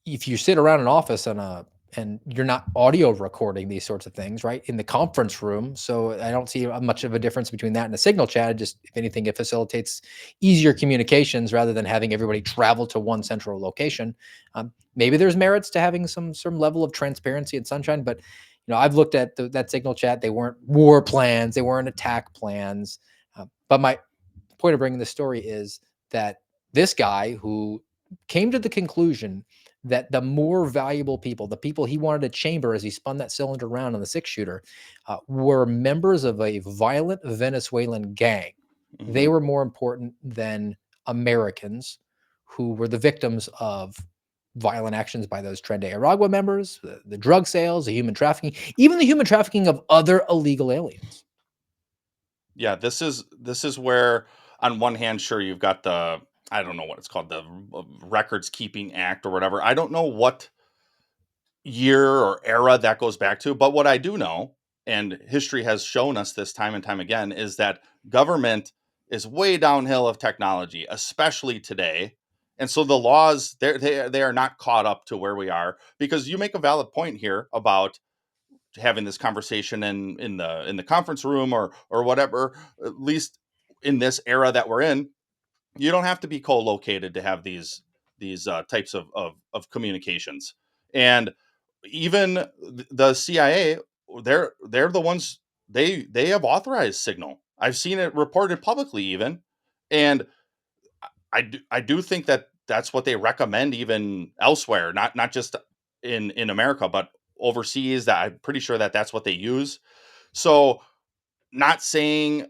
if you sit around an office and you're not audio recording these sorts of things, right, in the conference room, so I don't see much of a difference between that and a signal chat. Just, if anything, it facilitates easier communications rather than having everybody travel to one central location. Maybe there's merits to having some level of transparency and sunshine, but I've looked at that signal chat. They weren't war plans. They weren't attack plans. But my point of bringing this story is that this guy who came to the conclusion that the more valuable people, the people he wanted to chamber as he spun that cylinder around on the 6-shooter, were members of a violent Venezuelan gang. They were more important than Americans who were the victims of violent actions by those Tren de Aragua members, the drug sales, the human trafficking, even the human trafficking of other illegal aliens. Yeah, this is where, on one hand, sure, you've got the, I don't know what it's called, the Records Keeping Act or whatever. I don't know what year or era that goes back to, but what I do know, and history has shown us this time and time again, is that government is way downhill of technology, especially today. And so the laws, they are not caught up to where we are, because you make a valid point here about having this conversation in the conference room or whatever. At least in this era that we're in, you don't have to be co-located to have these types of communications. And even the CIA, they're the ones, they have authorized Signal. I've seen it reported publicly even, and I do think that that's what they recommend even elsewhere, not just in America, but overseas. That I'm pretty sure that that's what they use. So, not saying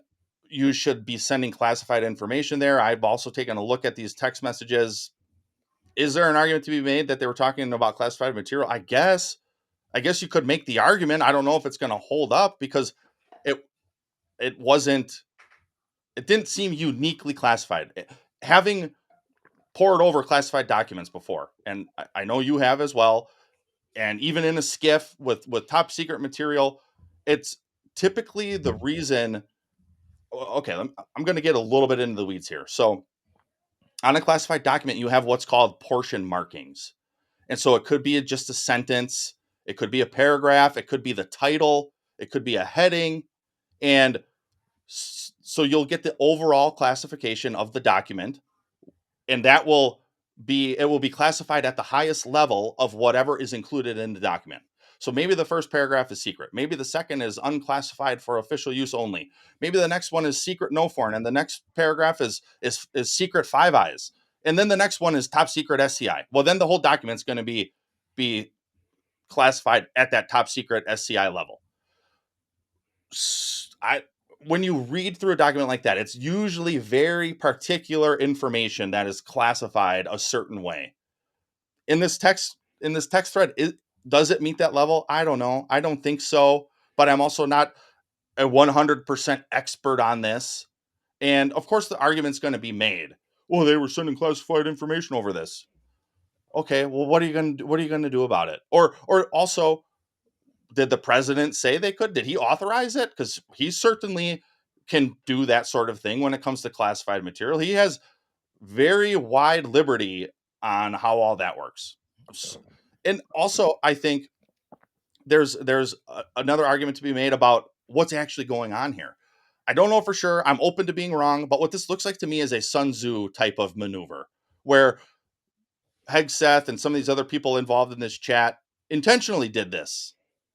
you should be sending classified information there. I've also taken a look at these text messages. Is there an argument to be made that they were talking about classified material? I guess you could make the argument. I don't know if it's going to hold up, because it wasn't, it didn't seem uniquely classified. Having pored over classified documents before, and I know you have as well, and even in a skiff with top secret material, it's typically the reason. Okay, I'm going to get a little bit into the weeds here. So on a classified document, you have what's called portion markings. And so it could be just a sentence, it could be a paragraph, it could be the title, it could be a heading. And so you'll get the overall classification of the document, and that will be, it will be classified at the highest level of whatever is included in the document. So maybe the first paragraph is secret, maybe the second is unclassified for official use only, maybe the next one is secret no foreign, and the next paragraph is secret Five Eyes, and then the next one is top secret SCI. Well, then the whole document's going to be classified at that top secret SCI level. When you read through a document like that, it's usually very particular information that is classified a certain way. In this text thread, does it meet that level? I don't know. I don't think so, but I'm also not a 100% expert on this. And of course the argument's going to be made. Well, they were sending classified information over this. Okay, well, what are you going to do about it? Or also, did the president say they could? Did he authorize it? Because he certainly can do that sort of thing when it comes to classified material. He has very wide liberty on how all that works. And also, I think there's another argument to be made about what's actually going on here. I don't know for sure. I'm open to being wrong, but what this looks like to me is a Sun Tzu type of maneuver, where Hegseth and some of these other people involved in this chat intentionally did this.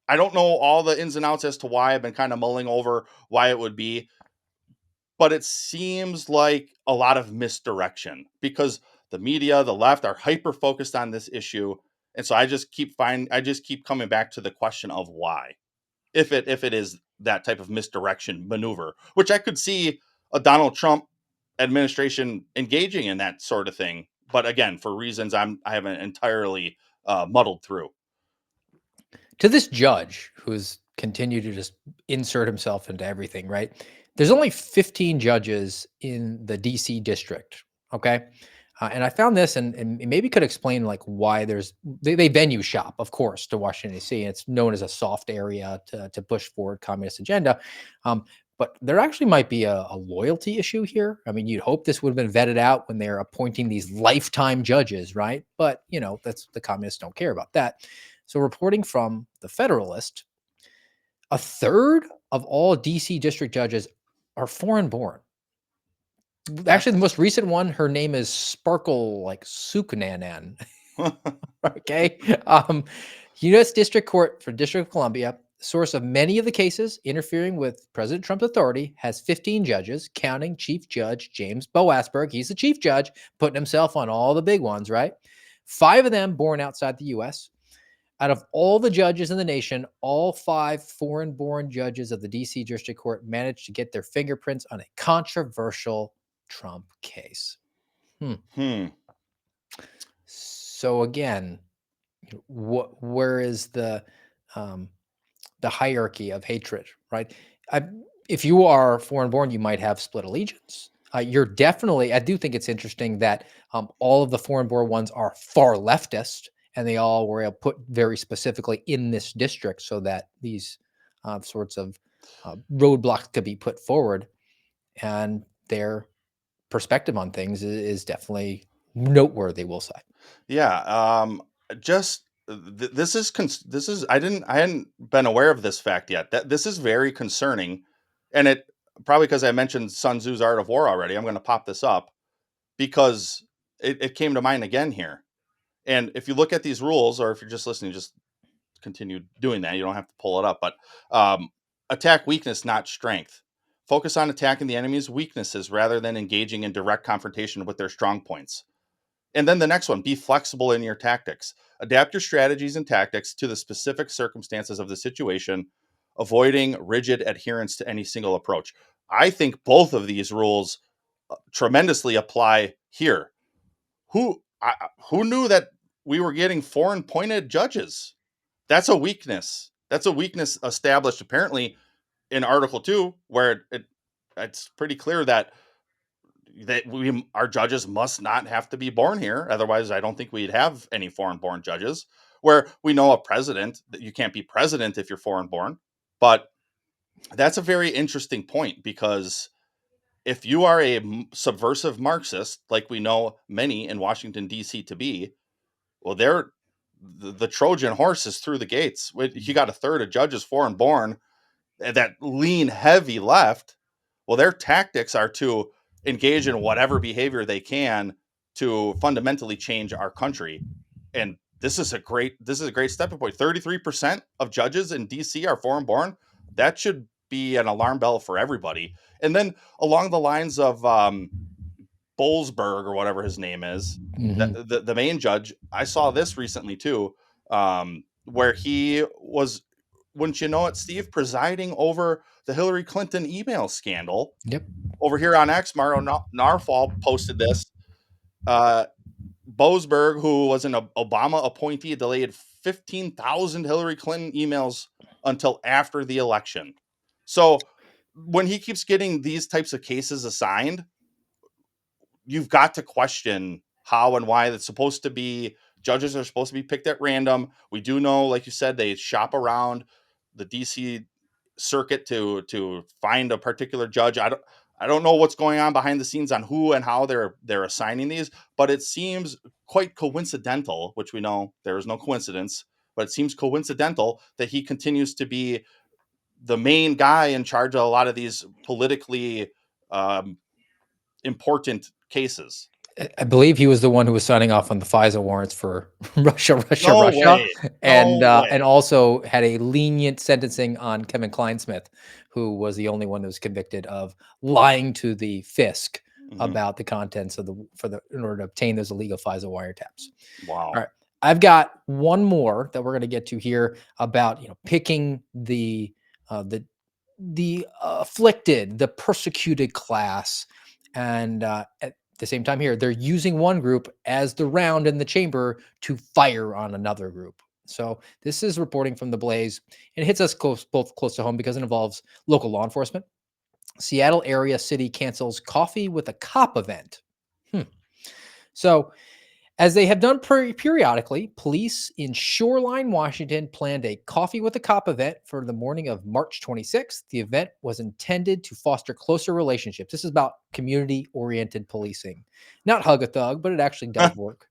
I don't know all the ins and outs as to why. I've been kind of mulling over why it would be, but it seems like a lot of misdirection, because the media, the left, are hyper focused on this issue. And so I just keep coming back to the question of why, if it is that type of misdirection maneuver, which I could see a Donald Trump administration engaging in that sort of thing. But again, for reasons I haven't entirely muddled through. To this judge who's continued to just insert himself into everything, right? There's only 15 judges in the DC district. Okay. And I found this, and maybe could explain like why they venue shop, of course, to Washington D.C. It's known as a soft area to push forward communist agenda. But there actually might be a loyalty issue here. I mean, you'd hope this would have been vetted out when they're appointing these lifetime judges, right? But that's, the communists don't care about that. So, reporting from the Federalist, a third of all DC district judges are foreign born. Actually, the most recent one, her name is Sparkle, like Suknanan. Okay. U.S. District Court for District of Columbia, source of many of the cases interfering with President Trump's authority, has 15 judges, counting Chief Judge James Boasberg. He's the chief judge, putting himself on all the big ones, right? 5 of them born outside the U.S. Out of all the judges in the nation, all 5 foreign-born judges of the D.C. District Court managed to get their fingerprints on a controversial Trump case. So again, where is the hierarchy of hatred, right? If you are foreign-born, you might have split allegiance. You're definitely, I do think it's interesting that all of the foreign-born ones are far leftist, and they all were put very specifically in this district so that these sorts of roadblocks could be put forward, and their perspective on things is definitely noteworthy, we'll say. Yeah. Just this is I hadn't been aware of this fact yet. That this is very concerning, and it probably because I mentioned Sun Tzu's Art of War already. I'm going to pop this up because it came to mind again here. And if you look at these rules, or if you're just listening, just continue doing that. You don't have to pull it up, but attack weakness, not strength. Focus on attacking the enemy's weaknesses rather than engaging in direct confrontation with their strong points. And then the next one, be flexible in your tactics. Adapt your strategies and tactics to the specific circumstances of the situation, avoiding rigid adherence to any single approach. I think both of these rules tremendously apply here. Who knew that we were getting foreign pointed judges? That's a weakness. That's a weakness established apparently in Article 2, where it's pretty clear that our judges must not have to be born here. Otherwise, I don't think we'd have any foreign born judges. Where we know a president that you can't be president if you're foreign born. But that's a very interesting point, because if you are a subversive Marxist, like we know many in Washington, D.C. to be, well, the Trojan horse is through the gates. You got a third of judges foreign born that lean heavy left. Well, their tactics are to engage in whatever behavior they can to fundamentally change our country. And this is a great stepping point. 33% of judges in DC are foreign born. That should be an alarm bell for everybody. And then along the lines of Bolsberg, or whatever his name is, the main judge, I saw this recently too, where he was, wouldn't you know it, Steve, presiding over the Hillary Clinton email scandal. Yep. Over here on X, Mario Narfall posted this. Boasberg, who was an Obama appointee, delayed 15,000 Hillary Clinton emails until after the election. So when he keeps getting these types of cases assigned, you've got to question how and why. That's supposed to be, judges are supposed to be picked at random. We do know, like you said, they shop around the DC circuit to find a particular judge. I don't know what's going on behind the scenes on who and how they're assigning these, but it seems quite coincidental, which we know there is no coincidence, but it seems coincidental that he continues to be the main guy in charge of a lot of these politically important cases. I believe he was the one who was signing off on the FISA warrants for Russia, No way. and No way. and also had a lenient sentencing on Kevin Kleinsmith, who was the only one who was convicted of lying to the fisc about the contents of in order to obtain those illegal FISA wiretaps. Wow. All right, I've got one more that we're going to get to here about picking the afflicted, the persecuted class, and at the same time here, they're using one group as the round in the chamber to fire on another group. So this is reporting from The Blaze. It hits us both close to home because it involves local law enforcement. Seattle area city cancels coffee with a cop event. So, as they have done periodically, police in Shoreline, Washington planned a coffee with a cop event for the morning of March 26th. The event was intended to foster closer relationships. This is about community-oriented policing. Not hug a thug, but it actually does work.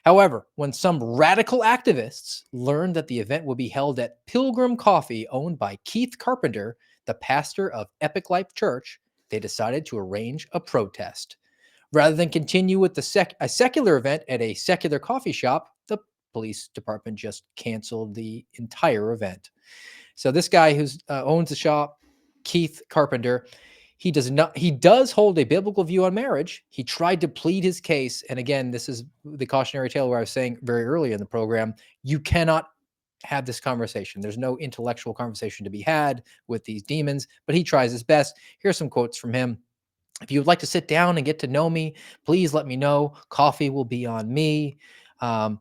However, when some radical activists learned that the event would be held at Pilgrim Coffee, owned by Keith Carpenter, the pastor of Epic Life Church, they decided to arrange a protest. Rather than continue with a secular event at a secular coffee shop, the police department just canceled the entire event. So this guy who owns the shop, Keith Carpenter, he does hold a biblical view on marriage. He tried to plead his case. And again, this is the cautionary tale where I was saying very early in the program, you cannot have this conversation. There's no intellectual conversation to be had with these demons, but he tries his best. Here's some quotes from him. If you would like to sit down and get to know me, please let me know. Coffee will be on me. I'm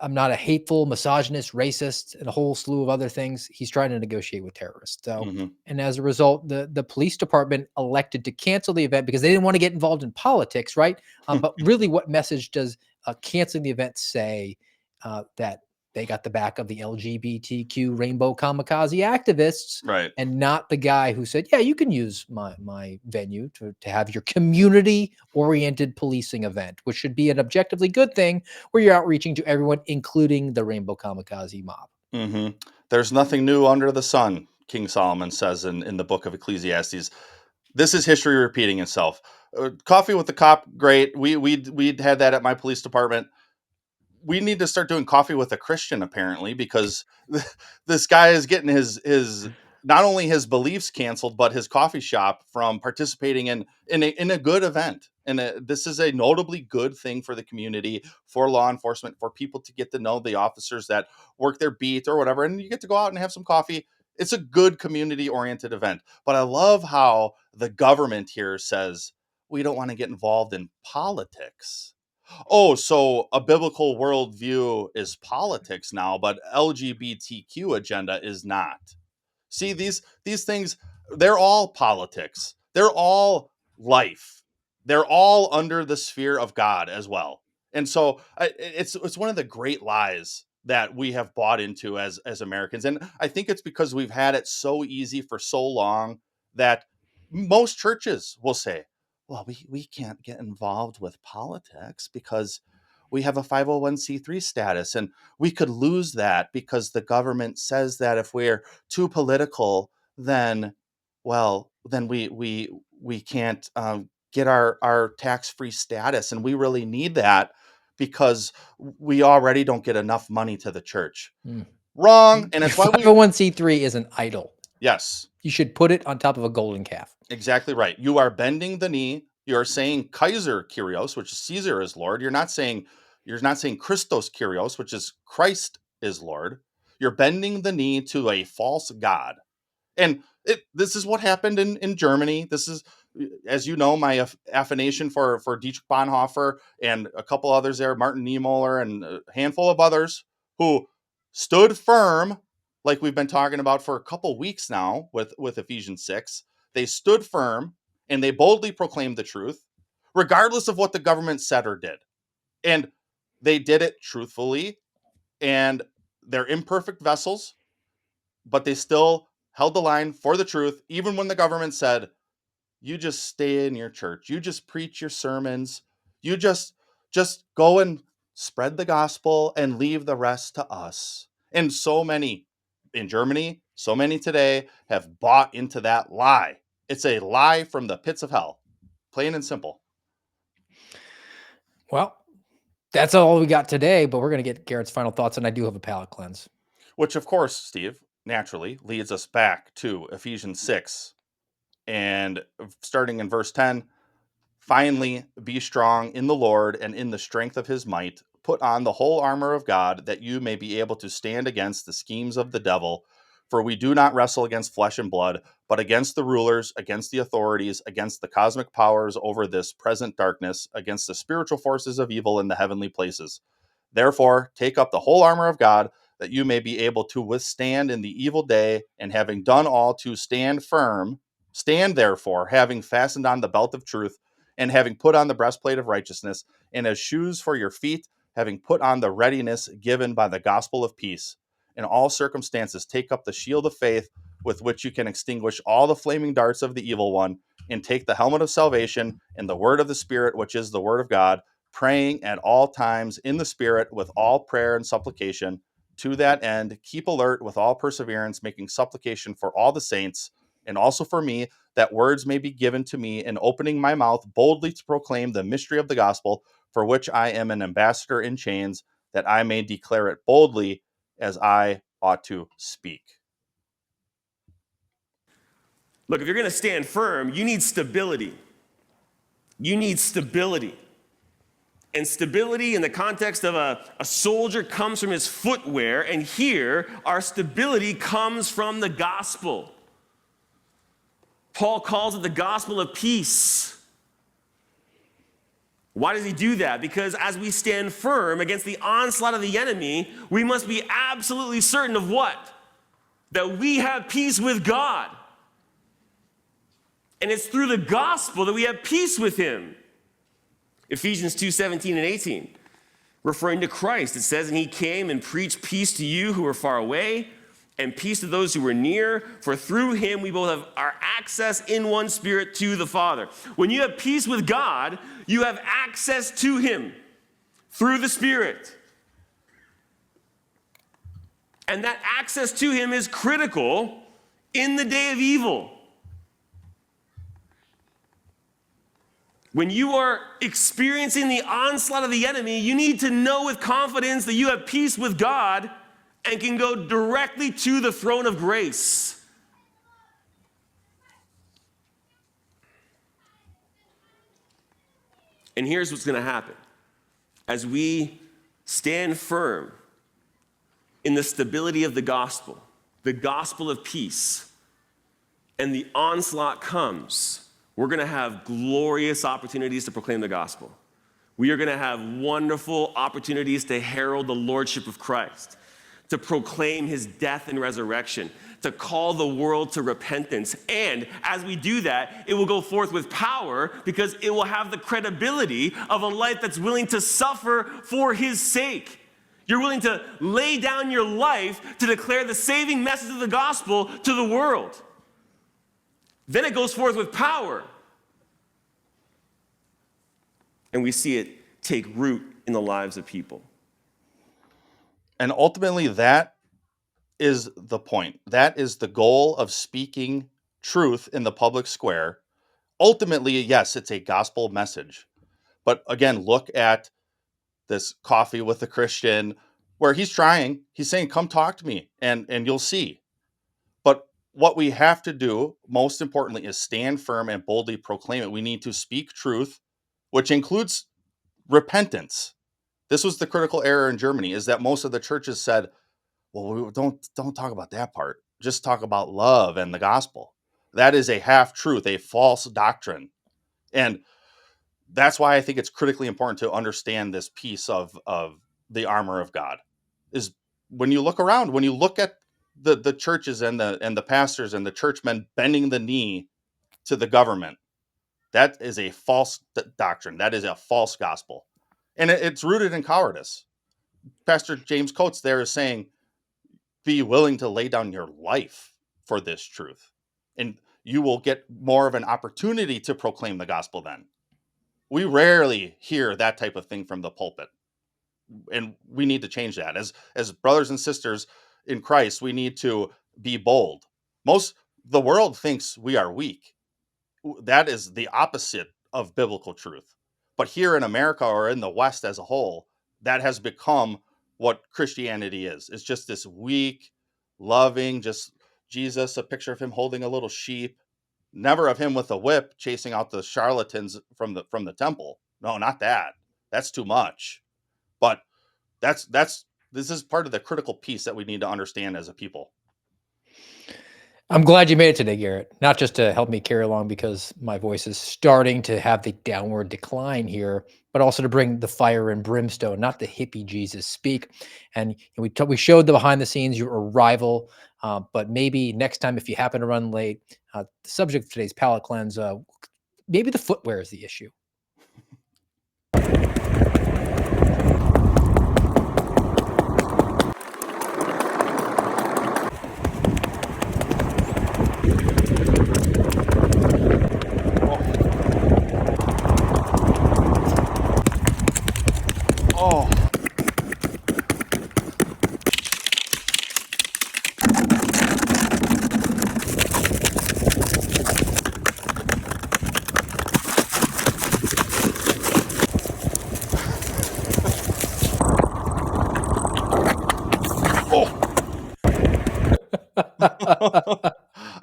not a hateful, misogynist, racist, and a whole slew of other things. He's trying to negotiate with terrorists. So, and as a result, the police department elected to cancel the event because they didn't want to get involved in politics, right? But really, what message does canceling the event say that they got the back of the LGBTQ rainbow kamikaze activists, Right. and not the guy who said, yeah, you can use my venue to have your community-oriented policing event, which should be an objectively good thing where you're outreaching to everyone, including the rainbow kamikaze mob. Mm-hmm. There's nothing new under the sun, King Solomon says in the book of Ecclesiastes. This is history repeating itself. Coffee with the cop, great. We'd had that at my police department. We need to start doing coffee with a Christian, apparently, because this guy is getting his not only his beliefs canceled, but his coffee shop from participating in a good event. And this is a notably good thing for the community, for law enforcement, for people to get to know the officers that work their beat or whatever. And you get to go out and have some coffee. It's a good community oriented event. But I love how the government here says, we don't want to get involved in politics. Oh, so a biblical worldview is politics now, but LGBTQ agenda is not. See, these things, they're all politics. They're all life. They're all under the sphere of God as well. And so it's one of the great lies that we have bought into as Americans. And I think it's because we've had it so easy for so long that most churches will say, well, we can't get involved with politics because we have a 501c3 status, and we could lose that because the government says that if we're too political, then we can't get our tax-free status, and we really need that because we already don't get enough money to the church. Wrong. And it's why 501c3 is an idol. Yes. You should put it on top of a golden calf. Exactly right. You are bending the knee. You're saying Kaiser Kyrios, which is Caesar is Lord. You're not saying Christos Kyrios, which is Christ is Lord. You're bending the knee to a false god. And this is what happened in Germany. This is, as you know, my affination for Dietrich Bonhoeffer and a couple others there, Martin Niemöller and a handful of others who stood firm, like we've been talking about for a couple weeks now with Ephesians 6. They stood firm and they boldly proclaimed the truth, regardless of what the government said or did. And they did it truthfully, and they're imperfect vessels, but they still held the line for the truth, even when the government said, you just stay in your church. You just preach your sermons. You just go and spread the gospel and leave the rest to us. And so many in Germany, so many today have bought into that lie. It's a lie from the pits of hell, plain and simple. Well, that's all we got today, but we're going to get Garrett's final thoughts, and I do have a palate cleanse. Which, of course, Steve, naturally leads us back to Ephesians 6. And starting in verse 10, finally, be strong in the Lord and in the strength of his might. Put on the whole armor of God, that you may be able to stand against the schemes of the devil. For we do not wrestle against flesh and blood, but against the rulers, against the authorities, against the cosmic powers over this present darkness, against the spiritual forces of evil in the heavenly places. Therefore, take up the whole armor of God, that you may be able to withstand in the evil day, and having done all, to stand firm. Stand therefore, having fastened on the belt of truth, and having put on the breastplate of righteousness, and as shoes for your feet, having put on the readiness given by the gospel of peace. In all circumstances, take up the shield of faith, with which you can extinguish all the flaming darts of the evil one, and take the helmet of salvation and the word of the Spirit, which is the word of God, praying at all times in the Spirit with all prayer and supplication. To that end, keep alert with all perseverance, making supplication for all the saints, and also for me, that words may be given to me in opening my mouth boldly to proclaim the mystery of the gospel, for which I am an ambassador in chains, that I may declare it boldly as I ought to speak. Look, if you're going to stand firm, you need stability. You need stability. And stability in the context of a soldier comes from his footwear, and here our stability comes from the gospel. Paul calls it the gospel of peace. Why does he do that? Because as we stand firm against the onslaught of the enemy, we must be absolutely certain of what? That we have peace with God. And it's through the gospel that we have peace with him. Ephesians 2:17 and 18. referring to Christ. It says, and he came and preached peace to you who are far away and peace to those who were near, for through him we both have our access in one spirit to the Father. When you have peace with God, you have access to him through the Spirit. And that access to him is critical in the day of evil. When you are experiencing the onslaught of the enemy, you need to know with confidence that you have peace with God and can go directly to the throne of grace. And here's what's going to happen. As we stand firm in the stability of the gospel of peace, and the onslaught comes, we're going to have glorious opportunities to proclaim the gospel. We are going to have wonderful opportunities to herald the lordship of Christ, to proclaim his death and resurrection, to call the world to repentance. And as we do that, it will go forth with power because it will have the credibility of a life that's willing to suffer for his sake. You're willing to lay down your life to declare the saving message of the gospel to the world. Then it goes forth with power. And we see it take root in the lives of people. And ultimately, that is the point. That is the goal of speaking truth in the public square. Ultimately, yes, it's a gospel message. But again, look at this Coffee with a Christian, where he's saying, come talk to me, and you'll see. But what we have to do, most importantly, is stand firm and boldly proclaim it. We need to speak truth, which includes repentance. This was the critical error in Germany, is that most of the churches said, well, we don't talk about that part. Just talk about love and the gospel. That is a half truth, a false doctrine. And that's why I think it's critically important to understand this piece of the armor of God. Is when you look around, when you look at the churches and the pastors and the churchmen bending the knee to the government, that is a false doctrine. That is a false gospel. And it's rooted in cowardice. Pastor James Coates there is saying, be willing to lay down your life for this truth. And you will get more of an opportunity to proclaim the gospel then. We rarely hear that type of thing from the pulpit. And we need to change that. As brothers and sisters in Christ, we need to be bold. The world thinks we are weak. That is the opposite of biblical truth. But here in America, or in the West as a whole, that has become what Christianity is. It's just this weak, loving, just Jesus, a picture of him holding a little sheep, never of him with a whip chasing out the charlatans from the temple. No, not that. That's too much. But this is part of the critical piece that we need to understand as a people. I'm glad you made it today, Garrett. Not just to help me carry along because my voice is starting to have the downward decline here, but also to bring the fire and brimstone, not the hippie Jesus speak. And we showed the behind the scenes, your arrival, but maybe next time, if you happen to run late, the subject of today's palate cleanse, maybe the footwear is the issue. Oh.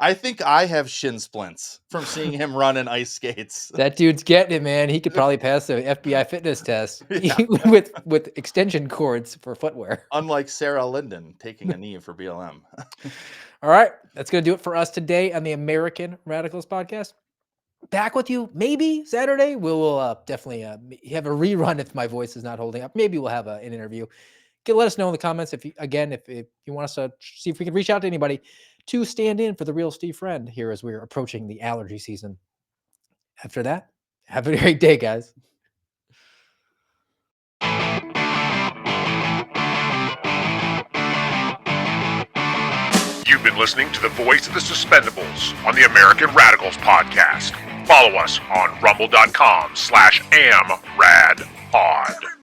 I think I have shin splints from seeing him run in ice skates. That dude's getting it, man. He could probably pass the FBI fitness test with extension cords for footwear. Unlike Sarah Linden taking a knee for BLM. All right, that's going to do it for us today on the American Radicals podcast. Back with you maybe Saturday. We'll definitely have a rerun if my voice is not holding up. Maybe we'll have an interview. Let us know in the comments if you want us to see if we can reach out to anybody to stand in for the real Steve Friend here as we're approaching the allergy season. After that, have a great day, guys. You've been listening to the Voice of the Suspendables on the American Radicals podcast. Follow us on rumble.com/amradpod.